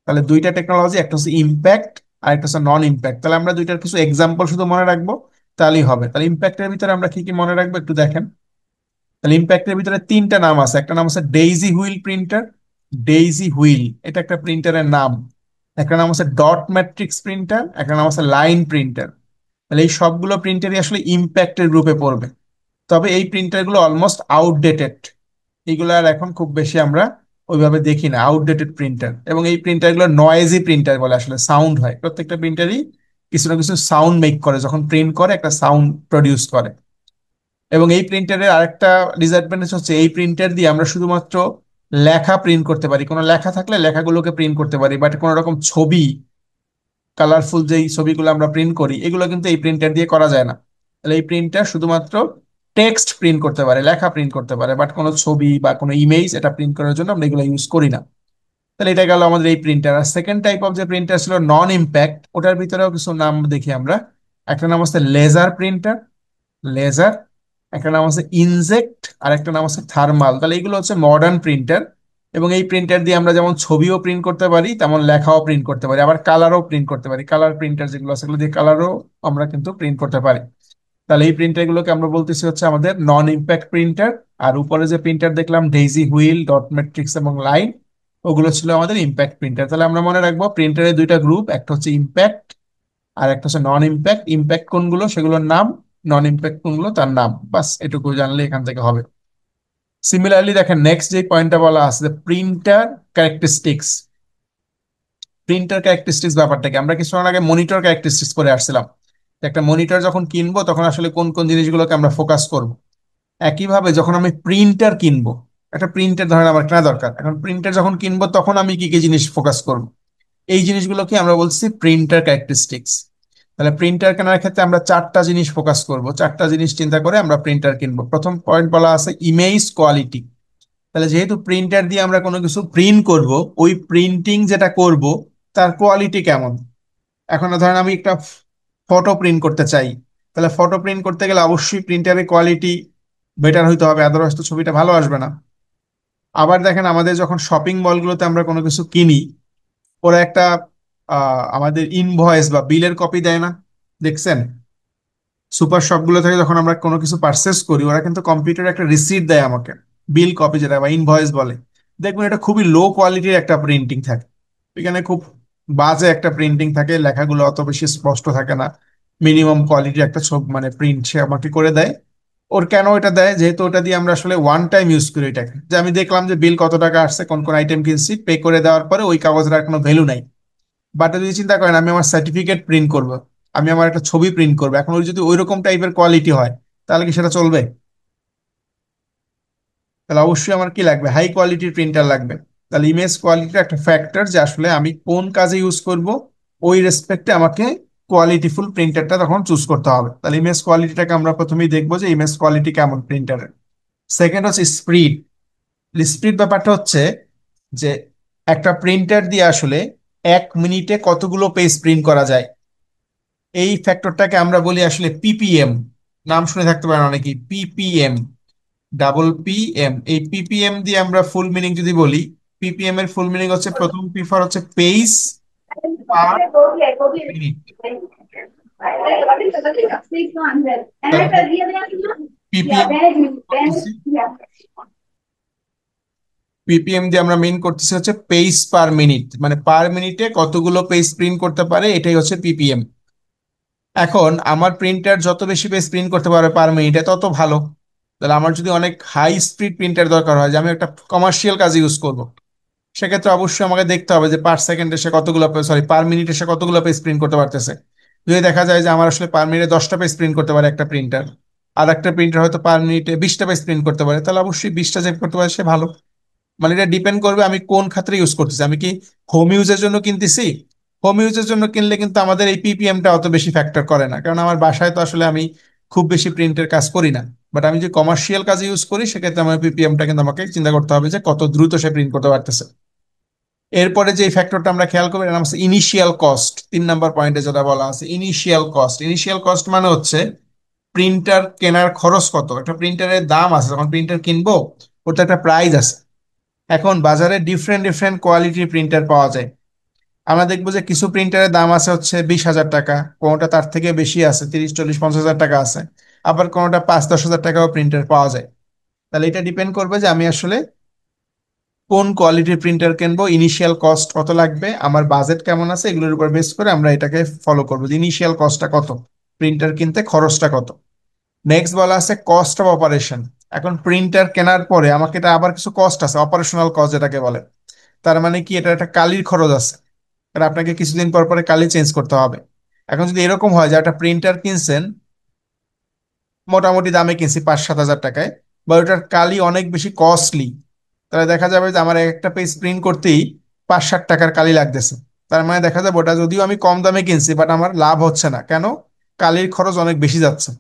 Speaker 1: তাহলে দুইটা টেকনোলজি, একটা হচ্ছে ইম্প্যাক্ট আর একটা হচ্ছে নন ইম্প্যাক্ট। তাহলে আমরা দুইটার কিছু এক্সাম্পল শুধু মনে রাখবো, তাহলেই হবে। তাহলে ইম্প্যাক্টের ভিতরে আমরা কি কি মনে রাখবো একটু দেখেন। তাহলে ইম্প্যাক্টের ভিতরে তিনটা নাম আছে। একটা নাম আছে daisy wheel printer, daisy wheel এটা একটা প্রিন্টারের নাম। একটা নাম আছে ডট ম্যাট্রিক্স প্রিন্টার, একটা নাম আছে লাইন প্রিন্টার। তাহলে এই সবগুলো প্রিন্টারই আসলে ইম্প্যাক্টের গ্রুপে পড়বে। তবে এই প্রিন্টারগুলো অলমোস্ট আউটডেটেড, এগুলো আর এখন খুব বেশি আমরা ওইভাবে দেখি না, আউটডেটেড প্রিন্টার। এবং এই প্রিন্টারগুলো নয়েজি প্রিন্টার বলে, আসলে সাউন্ড হয় প্রত্যেকটা প্রিন্টারই, কিছু না কিছু সাউন্ড মেক করে, যখন প্রিন্ট করে একটা সাউন্ড প্রডিউস করে। এবং এই প্রিন্টারের আরেকটা ডিসঅ্যাডভান্টেজ হচ্ছে এই প্রিন্টার দিয়ে আমরা শুধুমাত্র লেখা প্রিন্ট করতে পারি, কোনো লেখা থাকলে লেখাগুলোকে প্রিন্ট করতে পারি, বাট কোনো রকম ছবি, কালারফুল যেই ছবিগুলো আমরা প্রিন্ট করি এগুলো কিন্তু এই প্রিন্টার দিয়ে করা যায় না। তাহলে এই প্রিন্টার শুধুমাত্র টেক্সট প্রিন্ট করতে পারে, লেখা প্রিন্ট করতে পারে, বাট কোনো ছবি বা কোনো ইমেজ এটা প্রিন্ট করার জন্য আমরা এগুলো ইউজ করি না। তাহলে এটা গেল আমাদের এই প্রিন্টার। আর সেকেন্ড টাইপ অফ যে প্রিন্টার ছিল নন ইম্প্যাক্ট, ওটার ভিতরেও কিছু নাম দেখি আমরা। একটা নাম হচ্ছে লেজার প্রিন্টার, লেজার। একটা নাম আছে ইনজেক্ট, আর একটা নাম আছে থার্মাল। তাহলে এগুলো হচ্ছে মডার্ন প্রিন্টার। এবং এই প্রিন্টার দিয়ে আমরা যেমন ছবিও প্রিন্ট করতে পারি তেমন লেখাও প্রিন্ট করতে পারি, আবার কালারও প্রিন্ট করতে পারি। কালার প্রিন্টার যেগুলো আছে সেগুলো দিয়ে কালারও আমরা কিন্তু প্রিন্ট করতে পারি। তাহলে এই প্রিন্টার গুলোকে আমরা বলতেছি হচ্ছে আমাদের নন ইম্প্যাক্ট প্রিন্টার। আর উপরে যে প্রিন্টার দেখলাম ডেইজি হুইল, ডট ম্যাট্রিক্স এবং লাইন, ওগুলো ছিল আমাদের ইম্প্যাক্ট প্রিন্টার। তাহলে আমরা মনে রাখবো প্রিন্টারের দুইটা গ্রুপ, একটা হচ্ছে ইম্প্যাক্ট আর একটা হচ্ছে নন ইম্প্যাক্ট। ইম্প্যাক্ট কোনগুলো সেগুলোর নাম, নন ইম্প্যাক্ট কোনগুলো তার নাম, বাস এটুকু জানলে এখান থেকে হবে। সিমিলারলি দেখেন নেক্সট যে পয়েন্টটা বলা আছে, প্রিন্টার ক্যারেক্টারিস্টিক্স। প্রিন্টার ক্যারেক্টারিস্টিক্স ব্যাপারটাকে আমরা কিছুক্ষণ আগে মনিটর ক্যারেক্টারিস্টিক্স পরে আসছিলাম, যে একটা মনিটর যখন কিনবো তখন আসলে কোন কোন জিনিসগুলোকে আমরা ফোকাস করব। একইভাবে যখন আমি প্রিন্টার কিনবো, একটা প্রিন্টার ধরেন আমার কেনা দরকার, এখন প্রিন্টার যখন কিনবো তখন আমি কি কি জিনিস ফোকাস করব, এই জিনিসগুলোকে আমরা বলছি প্রিন্টার ক্যারেক্টারিস্টিক্স। তাহলে প্রিন্টার কেনার ক্ষেত্রে আমরা চারটা জিনিস ফোকাস করব, চারটা জিনিস চিন্তা করে আমরা প্রিন্টার কিনবো। প্রথম পয়েন্ট বলা আছে ইমেজ কোয়ালিটি। তাহলে যেহেতু প্রিন্টার দিয়ে আমরা কোনো কিছু প্রিন্ট করব, ওই প্রিন্টিং যেটা করব তার কোয়ালিটি কেমন। এখন ধরেন আমি একটা ফটো প্রিন্ট করতে চাই, তাহলে ফটো প্রিন্ট করতে গেলে অবশ্যই প্রিন্টারের কোয়ালিটি বেটার হইতে হবে, আদারওয়াইজ তো ছবিটা ভালো আসবে না। আবার দেখেন আমাদের যখন শপিং মলগুলোতে আমরা কোনো কিছু কিনি, ওরা একটা আমাদের ইনভয়েস বা বিলের কপি দেয় না, দেখছেন? সুপার শপগুলো থেকে যখন আমরা কোনো কিছু পারচেস করি ওরা কিন্তু কম্পিউটারে একটা রিসিট দেয় আমাকে, বিল কপি যেটা বা ইনভয়েস বলে। দেখবেন এটা খুবই লো কোয়ালিটির একটা প্রিন্টিং থাকে, এখানে খুব বাজে একটা প্রিন্টিং থাকে, লেখাগুলো অত বেশি স্পষ্ট থাকে না, মিনিমাম কোয়ালিটির একটা ছবি মানে প্রিন্ট সে আমাকে করে দেয়। ওর কেন এটা দেয়, যেহেতু ওটা দিয়ে আমরা আসলে ওয়ান টাইম ইউজ করি এটাকে, যে আমি দেখলাম যে বিল কত টাকা আসছে, কোন কোন আইটেম কিনছি, পে করে দেওয়ার পরে ওই কাগজের আর কোনো ভ্যালু নাই। বাট যদি চিন্তা করেন আমি আমার সার্টিফিকেট প্রিন্ট করব, আমি আমার একটা ছবি প্রিন্ট করবো, এখন ওই যদি ওইরকম টাইপের কোয়ালিটি হয় তাহলে কি সেটা চলবে? তাহলে অবশ্যই আমার কি লাগবে, হাই কোয়ালিটির প্রিন্টার লাগবে। তাহলে ইমেজ কোয়ালিটি একটা ফ্যাক্টর, যে আসলে আমি কোন কাজে ইউজ করব, ওই রেসপেক্টে আমাকে কোয়ালিটিফুল প্রিন্টারটা তখন চুজ করতে হবে। তাহলে ইমেজ কোয়ালিটিটাকে আমরা প্রথমেই দেখবো যে ইমেজ কোয়ালিটি কেমন প্রিন্টারের। সেকেন্ড হচ্ছে স্পিড। স্পিড ব্যাপারটা হচ্ছে যে একটা প্রিন্টার দিয়ে আসলে 1 মিনিটে কতগুলো পেজ প্রিন্ট করা যায়, এই ফ্যাক্টরটাকে আমরা বলি আসলে পিপিএম। নাম শুনে থাকতে পারেন অনেকেই, পিপিএম, ডাবল পি এম। এই পিপিএম দিয়ে আমরা ফুল মিনিং যদি বলি, পিপিএম এর ফুল মিনিং হচ্ছে, প্রথম পিফার হচ্ছে পেজ পার মিনিট। তাহলে পিপিএম পিপিএম দিয়ে আমরা মেন করতেছি হচ্ছে পেজ পার মিনিট, মানে পার মিনিটে কতগুলো পেজ প্রিন্ট করতে পারে, এটাই হচ্ছে পিপিএম। এখন আমার প্রিন্টার যত বেশি পেজ প্রিন্ট করতে পারবে পার মিনিটে তত ভালো। তাহলে আমার যদি অনেক হাই স্পিড প্রিন্টার দরকার হয়, যে আমি একটা কমার্শিয়াল কাজে ইউজ করব, সেক্ষেত্রে অবশ্যই আমাকে দেখতে হবে যে পার সেকেন্ডে সে কতগুলো, সরি পার মিনিটে সে কতগুলো পেজ প্রিন্ট করতে পারতেছে। যদি দেখা যায় যে আমার আসলে পার মিনিটে 10টা পেজ প্রিন্ট করতে পারে একটা প্রিন্টার, আর একটা প্রিন্টার হয়তো পার মিনিটে 20টা পেজ প্রিন্ট করতে পারে, তাহলে অবশ্যই 20টা যে করতে পারে সে ভালো। মানে এটা ডিপেন্ড করবে আমি কোন খাতে ইউজ করতেছি। আমি কি হোম ইউজের জন্য কিনতেছি, হোম ইউজের জন্য কিনলে কিন্তু আমাদের এই পিপিএমটা অত বেশি ফ্যাক্টর করে না, কারণ আমার বাসায় তো আসলে আমি খুব বেশি প্রিন্টের কাজ করি না। বাট আমি যে কমার্শিয়াল কাজে ইউজ করি, সেক্ষেত্রে আমার পিপিএমটা কিন্তু আমাকে চিন্তা করতে হবে যে কত দ্রুত সে প্রিন্ট করতে পারতেছে। এরপরে যে ফ্যাক্টরটা আমরা খেয়াল করবো, এর নাম হচ্ছে ইনিশিয়াল কস্ট। 3 নম্বর পয়েন্টে যেটা বলা আছে ইনিশিয়াল কস্ট। ইনিশিয়াল কস্ট মানে হচ্ছে প্রিন্টার কেনার খরচ কত। একটা প্রিন্টারের দাম আছে, যখন প্রিন্টার কিনবো ওর তো একটা প্রাইস আছে। এখন বাজারে ডিফারেন্ট ডিফারেন্ট কোয়ালিটির প্রিন্টার পাওয়া যায়। আমরা দেখবো যে কিছু প্রিন্টারের দাম আছে হচ্ছে 20,000 টাকা, কোনোটা তার থেকে বেশি আছে, 30, 40, 50 হাজার টাকা আছে। আবার কোনোটা 5, 10 হাজার টাকাও প্রিন্টার পাওয়া যায়। তাহলে এটা ডিপেন্ড করবে যে আমি আসলে কোন কোয়ালিটির প্রিন্টার কিনবো, ইনিশিয়াল কস্ট কত লাগবে, আমার বাজেট কেমন আছে, এগুলোর উপর বেস করে আমরা এটাকে ফলো করবো যে ইনিশিয়াল কস্টটা কত, প্রিন্টার কিনতে খরচটা কত। নেক্সট বলা আছে কস্ট অফ অপারেশন। এখন প্রিন্টার কেনার পরে আমাকে এটা আবার কিছু কস্ট আছে, অপারেশনাল কস্ট যেটাকে বলে। তার মানে কি, এটা একটা কালির খরচ আছে, আর আপনাকে কিছুদিন পর পরে কালি চেঞ্জ করতে হবে। এখন যদি এরকম হয় যে একটা প্রিন্টার কিনছেন মোটামুটি দামে কিনছি 5, 7 হাজার টাকায়, বা ওটার কালি অনেক বেশি কস্টলি, তাহলে দেখা যাবে যে আমার একটা পেজ প্রিন্ট করতেই 5, 7 টাকার কালি লাগতেছে। তার মানে দেখা যাবে ওটা যদিও আমি কম দামে কিনছি, বাট আমার লাভ হচ্ছে না, কেন? কালির খরচ অনেক বেশি যাচ্ছে।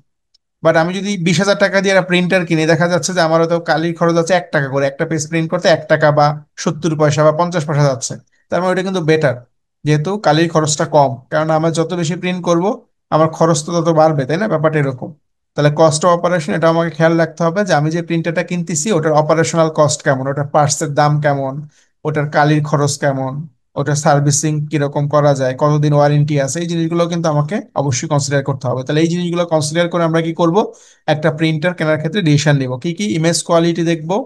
Speaker 1: বাট আমি যদি 20,000 টাকা দিয়ে একটা প্রিন্টার কিনি, দেখা যাচ্ছে যে আমারও তো কালির খরচ আছে 1 টাকা করে, একটা পেজ প্রিন্ট করতে 1 টাকা বা 70 পয়সা বা 50 পয়সা যাচ্ছে। তার মানে ওটা কিন্তু বেটার, যেহেতু কালির খরচটা কম, কারণ আমার যত বেশি প্রিন্ট করব আমার খরচ তো তত বাড়বে, তাই না? ব্যাপারটা এরকম। তাহলে কস্ট অফ অপারেশন এটা আমাকে খেয়াল রাখতে হবে যে আমি যে প্রিন্টারটা কিনতেছি ওটার অপারেশনাল কস্ট কেমন, ওটার পার্টসের দাম কেমন, ওটার কালির খরচ কেমন, ওটার সার্ভিসিং কিরকম করা যায়, কতদিন ওয়ারেন্টি আছে, এই জিনিসগুলো কিন্তু আমাকে অবশ্যই কনসিডার করতে হবে। তাহলে এই জিনিসগুলো কনসিডার করে আমরা কি করব, একটা প্রিন্টার কেনার ক্ষেত্রে ডিসিশন নিব। কি কি? ইমেজ কোয়ালিটি দেখবো,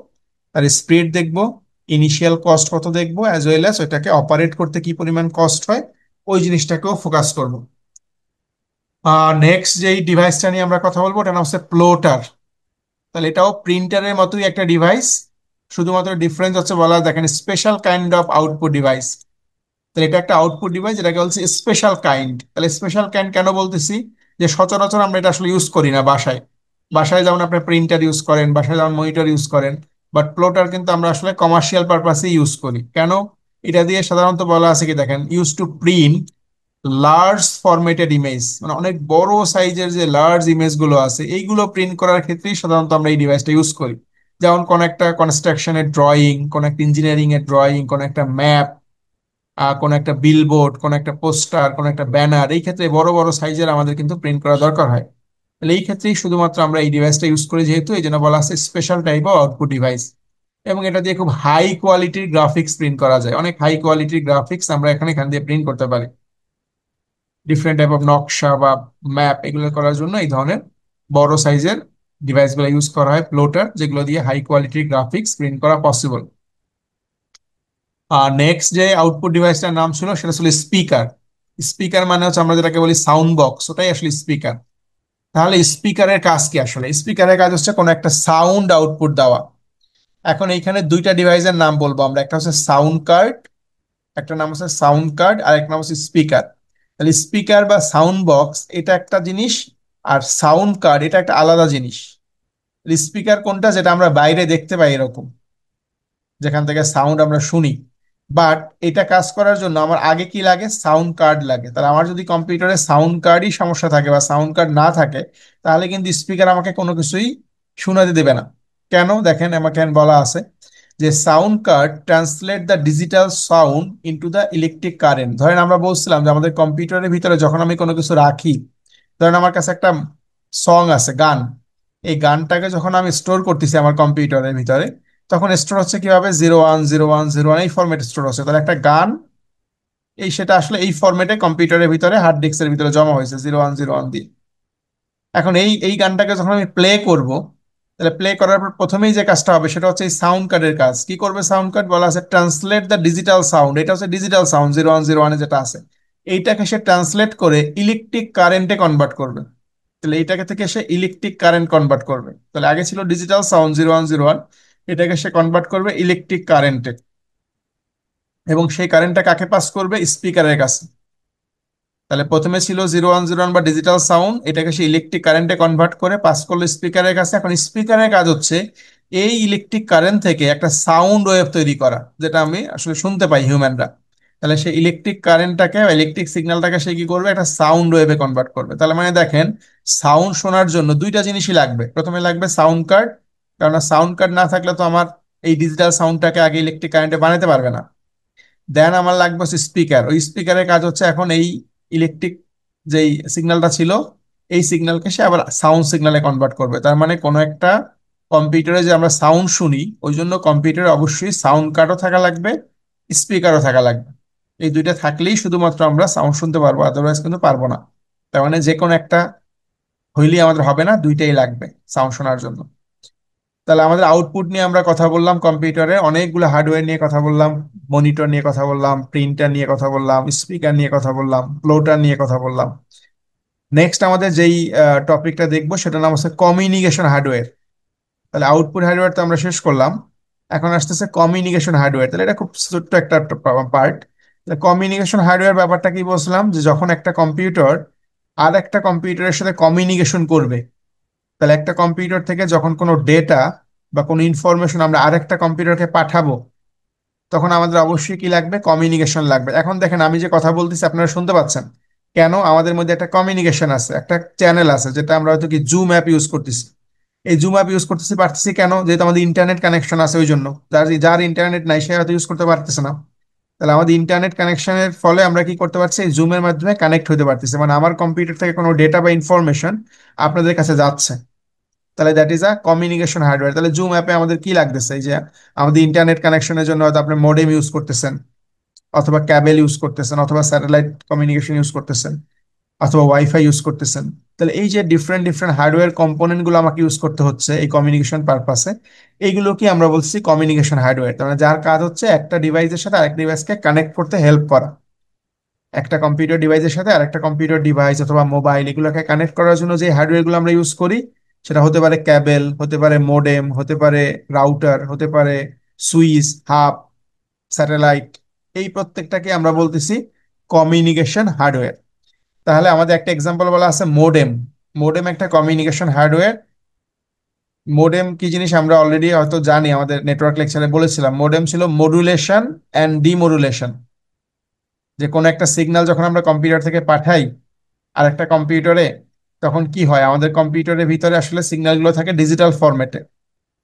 Speaker 1: তার স্পিড দেখবো, ইনিশিয়াল কস্ট কত দেখবো, অ্যাজ ওয়েল অ্যাজ ওইটাকে অপারেট করতে কি পরিমাণ কস্ট হয়, ওই জিনিসটাকেও ফোকাস করব। নেক্সট যেই ডিভাইসটা নিয়ে আমরা কথা বলবো, ওটা নাম হচ্ছে প্লোটার। তাহলে এটাও প্রিন্টারের মতোই একটা ডিভাইস, শুধুমাত্র ডিফারেন্স হচ্ছে বলা দেখেন special kind of output device. তাহলে এটা একটা আউটপুট ডিভাইস, যেটাকে বলছে স্পেশাল কাইন্ড। তাহলে স্পেশাল কাইন্ড কেন বলতেছি, যে সচরাচর আমরা এটা আসলে ইউজ করি না বাসায়। বাসায় যেমন আপনি প্রিন্টার ইউজ করেন, বাসায় যেমন মনিটর ইউজ করেন, বাট প্লটার কিন্তু আমরা আসলে কমার্শিয়াল পারপাসে ইউজ করি। কেন? এটা দিয়ে সাধারণত বলা আছে কি দেখেন, use to print large formatted image, মানে অনেক বড় সাইজের যে লার্জ ইমেজ গুলো আছে এইগুলো প্রিন্ট করার ক্ষেত্রেই সাধারণত আমরা এই ডিভাইসটা ইউজ করি। যেমন কোন একটা কনস্ট্রাকশনের ড্রয়িং, কোন একটা ইঞ্জিনিয়ারিং এর ড্রয়িং, কোন একটা ম্যাপ, কোন একটা বিলবোর্ড, কোন একটা পোস্টার, কোন একটা ব্যানার, এই ক্ষেত্রে বড় বড় সাইজের আমাদের কিন্তু প্রিন্ট করা দরকার হয়। তাহলে এই ক্ষেত্রেই শুধুমাত্র আমরা এই ডিভাইসটা ইউজ করি, যেহেতু এই জন্য বলা আছে special type of output device. এবং এটা দিয়ে খুব হাই কোয়ালিটির গ্রাফিক্স প্রিন্ট করা যায়, অনেক হাই কোয়ালিটির গ্রাফিক্স আমরা এখান দিয়ে প্রিন্ট করতে পারি। ডিফারেন্ট টাইপ অফ নকশা বা ম্যাপ এগুলো করার জন্য এই ধরনের বড় সাইজের ডিভাইসগুলো ইউজ করা হয়, প্লোটার, যেগুলো দিয়ে হাই কোয়ালিটির গ্রাফিক্স প্রিন্ট করা পসিবল। আর নেক্সট যে আউটপুট ডিভাইসটার নাম ছিল সেটা ছিল স্পিকার। স্পিকার মানে হচ্ছে আমরা যেটাকে বলি সাউন্ড বক্স, ওটাই আসলে স্পিকার। তাহলে স্পিকারের কাজ কি? আসলে স্পিকারের কাজ হচ্ছে কোনো একটা সাউন্ড আউটপুট দেওয়া। এখন এইখানে দুইটা ডিভাইসের নাম বলবো আমরা, একটা হচ্ছে সাউন্ড কার্ড, একটা নাম হচ্ছে সাউন্ড কার্ড, আর একটা নাম হচ্ছে স্পিকার। তাহলে স্পিকার বা সাউন্ড বক্স এটা একটা জিনিস, আর সাউন্ড কার্ড এটা একটা আলাদা জিনিস। স্পিকার কোনটা? যেটা আমরা বাইরে দেখতে পাই এরকম, যেখান থেকে সাউন্ড আমরা শুনি। বাট এটা কাজ করার জন্য আমার আগে কি লাগে, সাউন্ড কার্ড লাগে। তাহলে আমার যদি কম্পিউটারে সাউন্ড কার্ডই সমস্যা থাকে বা সাউন্ড কার্ড না থাকে, তাহলে কিন্তু স্পিকার আমাকে কোনো কিছুই শোনাতে দেবে না। কেন দেখেন, আমাকে বলা আছে যে sound card translate the digital sound into the electric current. ধরেন আমরা বলছিলাম যে আমাদের কম্পিউটারের ভিতরে যখন আমি কোনো কিছু রাখি, ধরেন আমার কাছে একটা সং আছে, গান, এই গানটাকে যখন আমি স্টোর করতেছি আমার কম্পিউটারের ভিতরে, তখন স্টোর হচ্ছে কিভাবে, 010101 এই ফরম্যাটে স্টোর হচ্ছে। তাহলে একটা গান, এই সেটা আসলে এই ফরম্যাটে কম্পিউটারের ভিতরে হার্ড ডিস্কের ভিতরে জমা হয়েছে 0101 দিয়ে। এখন এই এই গানটাকে যখন আমি প্লে করব, তাহলে প্লে করার পর প্রথমেই যে কাজটা হবে সেটা হচ্ছে এই সাউন্ড কার্ডের কাজ। কি করবে সাউন্ড কার্ড, বলা আছে ট্রান্সলেট দ্য ডিজিটাল সাউন্ড। এটা হচ্ছে ডিজিটাল সাউন্ড 0101 যেটা আছে, এইটাকে সে ট্রান্সলেট করে ইলেকট্রিক কারেন্টে কনভার্ট করবে। তাহলে এইটাকে থেকে সে ইলেকট্রিক কারেন্ট কনভার্ট করবে। তাহলে আগে ছিল ডিজিটাল সাউন্ড 0101, এটাকে সে কনভার্ট করবে ইলেকট্রিক কারেন্টে। এবং সেই কারেন্টটা কাকে পাস করবে, স্পিকারের কাছে। তাহলে প্রথমে ছিল 0101 বা ডিজিটাল সাউন্ড, এটাকে সে ইলেকট্রিক কারেন্টে কনভার্ট করে পাস করলো স্পিকারের কাছে। এখন স্পিকারের কাজ হচ্ছে এই ইলেকট্রিক কারেন্ট থেকে একটা সাউন্ড ওয়েভ তৈরি করা, যেটা আমি আসলে শুনতে পাই হিউম্যানরা। তাহলে সে ইলেকট্রিক কারেন্টটাকে, ইলেকট্রিক সিগন্যালটাকে সে কি করবে, একটা সাউন্ড ওয়েভে কনভার্ট করবে। তাহলে মানে দেখেন, সাউন্ড শোনার জন্য দুইটা জিনিসই লাগবে। প্রথমে লাগবে সাউন্ড কার্ড, কারণ সাউন্ড কার্ড না থাকলে তো আমার এই ডিজিটাল সাউন্ডটাকে আগে ইলেকট্রিক কারেন্টে বানাতে পারবে না। দেন আমার লাগবে হচ্ছে স্পিকার। ওই স্পিকারের কাজ হচ্ছে এখন এই ইলেকট্রিক যেই সিগন্যালটা ছিল, এই সিগন্যালকে সে আবার সাউন্ড সিগন্যালে কনভার্ট করবে। তার মানে কোনো একটা কম্পিউটারে যে আমরা সাউন্ড শুনি, ওই জন্য কম্পিউটারে অবশ্যই সাউন্ড কার্ডও থাকা লাগবে, স্পিকারও থাকা লাগবে। এই দুইটা থাকলেই শুধুমাত্র আমরা সাউন্ড শুনতে পারবো, আদারওয়াইজ কিন্তু পারবো না। তার মানে যে কোনো একটা হইলেই আমাদের হবে না, দুইটাই লাগবে সাউন্ড শোনার জন্য। তাহলে আমাদের আউটপুট নিয়ে আমরা কথা বললাম, কম্পিউটারে অনেকগুলো হার্ডওয়্যার নিয়ে কথা বললাম, মনিটর নিয়ে কথা বললাম, প্রিন্টার নিয়ে কথা বললাম, স্পিকার নিয়ে কথা বললাম, ফ্লোটার নিয়ে কথা বললাম। নেক্সট আমাদের যেই টপিকটা দেখবো সেটার নাম হচ্ছে কমিউনিকেশন হার্ডওয়্যার। তাহলে আউটপুট হার্ডওয়্যার তো আমরা শেষ করলাম, এখন আসতেছে কমিউনিকেশন হার্ডওয়্যার। তাহলে এটা খুব ছোট্ট একটা পার্ট। কমিউনিকেশন হার্ডওয়্যার ব্যাপারটা কি বলছিলাম, যে যখন একটা কম্পিউটার আর একটা কম্পিউটারের সাথে কমিউনিকেশন করবে, তাহলে একটা কম্পিউটার থেকে যখন কোনো ডেটা বা কোনো ইনফরমেশন আমরা আরেকটা কম্পিউটারকে পাঠাবো, তখন আমাদের অবশ্যই কি লাগবে, কমিউনিকেশন লাগবে। এখন দেখেন আমি যে কথা বলতেছি আপনারা শুনতে পাচ্ছেন, কেন, আমাদের মধ্যে একটা কমিউনিকেশন আছে, একটা চ্যানেল আছে, যেটা আমরা হয়তো কি জুম অ্যাপ ইউজ করতেছি। এই জুম অ্যাপ ইউজ করতেছি পারতেছি কেন, যেহেতু আমাদের ইন্টারনেট কানেকশন আছে, ওই জন্য। যার যার ইন্টারনেট নাই সে হয়তো ইউজ করতে পারতেছে না। তাহলে আমাদের ইন্টারনেট কানেকশনের ফলে আমরা কি করতে পারছি, এই জুমের মাধ্যমে কানেক্ট হতে পারতেছি, মানে আমার কম্পিউটার থেকে কোনো ডেটা বা ইনফরমেশন আপনাদের কাছে যাচ্ছে। তাহলে that is a communication hardware. তাহলে জুম অ্যাপে আমাদের কি লাগতেছে, এই যে আমাদের ইন্টারনেট কানেকশনের জন্য হয়তো আপনি মডেম ইউজ করতেছেন, অথবা ক্যাবেল ইউজ করতেছেন, অথবা স্যাটেলাইট কমিউনিকেশন ইউজ করতেছেন, অথবা ওয়াইফাই ইউজ করতেছেন। তাহলে এই যে ডিফারেন্ট ডিফারেন্ট হার্ডওয়্যার কম্পোনেন্ট গুলো আমাকে ইউজ করতে হচ্ছে এই কমিউনিকেশন পারপাসে, এইগুলো কি আমরা বলছি কমিউনিকেশন হার্ডওয়্যার। তার মানে যার কাজ হচ্ছে একটা ডিভাইসের সাথে আরেকটা ডিভাইসকে কানেক্ট করতে হেল্প করা। একটা কম্পিউটার ডিভাইসের সাথে আরেকটা কম্পিউটার ডিভাইস অথবা মোবাইল, এগুলোকে কানেক্ট করার জন্য যে হার্ডওয়্যার গুলো আমরা ইউজ করি, সেটা হতে পারে ক্যাবেল, হতে পারে মোডেম, হতে পারে রাউটার, হতে পারে সুইচ, হাব, স্যাটেলাইট। এই প্রত্যেকটাকে আমরা বলতেছি কমিউনিকেশন হার্ডওয়্যার। তাহলে আমাদের একটা এক্সাম্পল বলা আছে মোডেম। মোডেম একটা কমিউনিকেশন হার্ডওয়্যার। মোডেম কি জিনিস আমরা অলরেডি হয়তো জানি, আমাদের নেটওয়ার্ক লেকচারে বলেছিলাম। মোডেম ছিল মডুলেশন অ্যান্ড ডিমodulation। যে কোনো একটা সিগন্যাল যখন আমরা কম্পিউটার থেকে পাঠাই আর একটা কম্পিউটারে, তখন কি হয়, আমাদের কম্পিউটারের ভিতরে আসলে সিগন্যালগুলো থাকে ডিজিটাল ফরম্যাটে।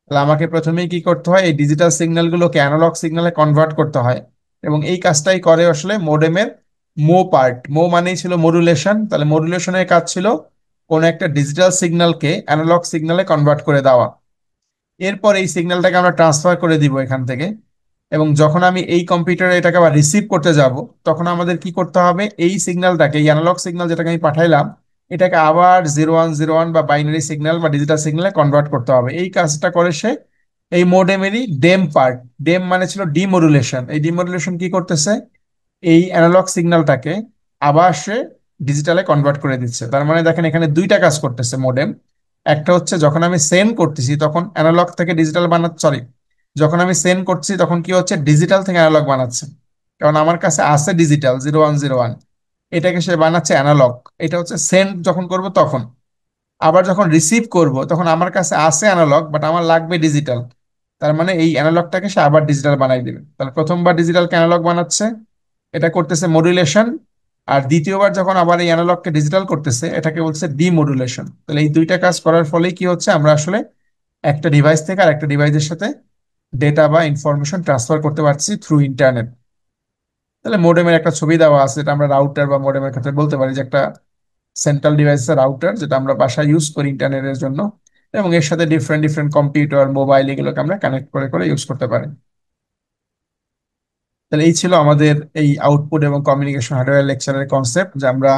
Speaker 1: তাহলে আমাকে প্রথমেই কি করতে হয়, এই ডিজিটাল সিগন্যালগুলোকে অ্যানালগ সিগন্যালে কনভার্ট করতে হয়। এবং এই কাজটাই করে আসলে মোডেমের মো পার্ট। মো মানেই ছিল মডুলেশন। তাহলে মডুলেশনের কাজ ছিল কোন একটা ডিজিটাল সিগন্যালকে অ্যানালগ সিগন্যালে কনভার্ট করে দেওয়া। এরপর এই সিগন্যালটাকে আমরা ট্রান্সফার করে দিব এখান থেকে। এবং যখন আমি এই কম্পিউটারে এটাকে আবার রিসিভ করতে যাব, তখন আমাদের কি করতে হবে, এই সিগন্যালটাকে, এই অ্যানালগ সিগন্যাল যেটাকে আমি পাঠাইলাম, এটাকে আবার 0101 বা বাইনারি সিগন্যাল বা ডিজিটাল সিগন্যালে কনভার্ট করতে হবে। এই কাজটা করে সে এই মোডেমেরই ডেম পার্ট। ডেম মানে ছিল ডিমodulation। এই ডিমodulation কি করতেছে, এই অ্যানালগ সিগন্যালটাকে আবার সে ডিজিটালে কনভার্ট করে দিচ্ছে। তার মানে দেখেন এখানে দুইটা কাজ করতেছে মোডেম। একটা হচ্ছে যখন আমি সেন্ড করতেছি তখন অ্যানালগ থেকে ডিজিটাল বানাচ্ছে, সরি, যখন আমি সেন্ড করছি তখন কি হচ্ছে, ডিজিটাল থেকে অ্যানালগ বানাচ্ছে। কারণ আমার কাছে আছে ডিজিটাল 0101, এটাকে সে বানাচ্ছে অ্যানালগ। এটা হচ্ছে সেন্ড যখন করব তখন। আবার যখন রিসিভ করব তখন আমার কাছে আছে অ্যানালগ, বাট আমার লাগবে ডিজিটাল। তার মানে এই অ্যানালগটাকে সে আবার ডিজিটাল বানাই দিবে। তাহলে প্রথমবার ডিজিটালকে অ্যানালগ বানাচ্ছে, এটা করতেছে মডুলেশন। আর দ্বিতীয়বার যখন আবার এই অ্যানালগকে ডিজিটাল করতেছে, এটাকে বলছে ডিমodulation। তাহলে এই দুইটা কাজ করার ফলে কি হচ্ছে, আমরা আসলে একটা ডিভাইস থেকে আর একটা ডিভাইসের সাথে ডেটা বা ইনফরমেশন ট্রান্সফার করতে পারছি থ্রু ইন্টারনেট। তাহলে মোডেমের একটা ছবি দেওয়া আছে, এটা আমরা রাউটার বা মোডেমের ক্ষেত্রে বলতে পারি যে একটা সেন্ট্রাল ডিভাইসের রাউটার, যেটা আমরা বাসায় ইউজ করি ইন্টারনেটের জন্য। এবং এর সাথে ডিফারেন্ট ডিফারেন্ট কম্পিউটার, মোবাইল, এগুলোকে আমরা কানেক্ট করে করে ইউজ করতে পারি। তাহলে এই ছিল আমাদের এই আউটপুট এবং কমিউনিকেশন হার্ডওয়্যার লেকচারের কনসেপ্ট, যে আমরা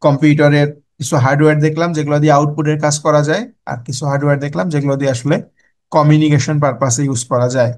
Speaker 1: কম্পিউটারের কিছু হার্ডওয়্যার দেখলাম যেগুলো দিয়ে আউটপুটের কাজ করা যায়, আর কিছু হার্ডওয়্যার দেখলাম যেগুলো দিয়ে আসলে কমিউনিকেশন পারপাসে ইউজ করা যায়।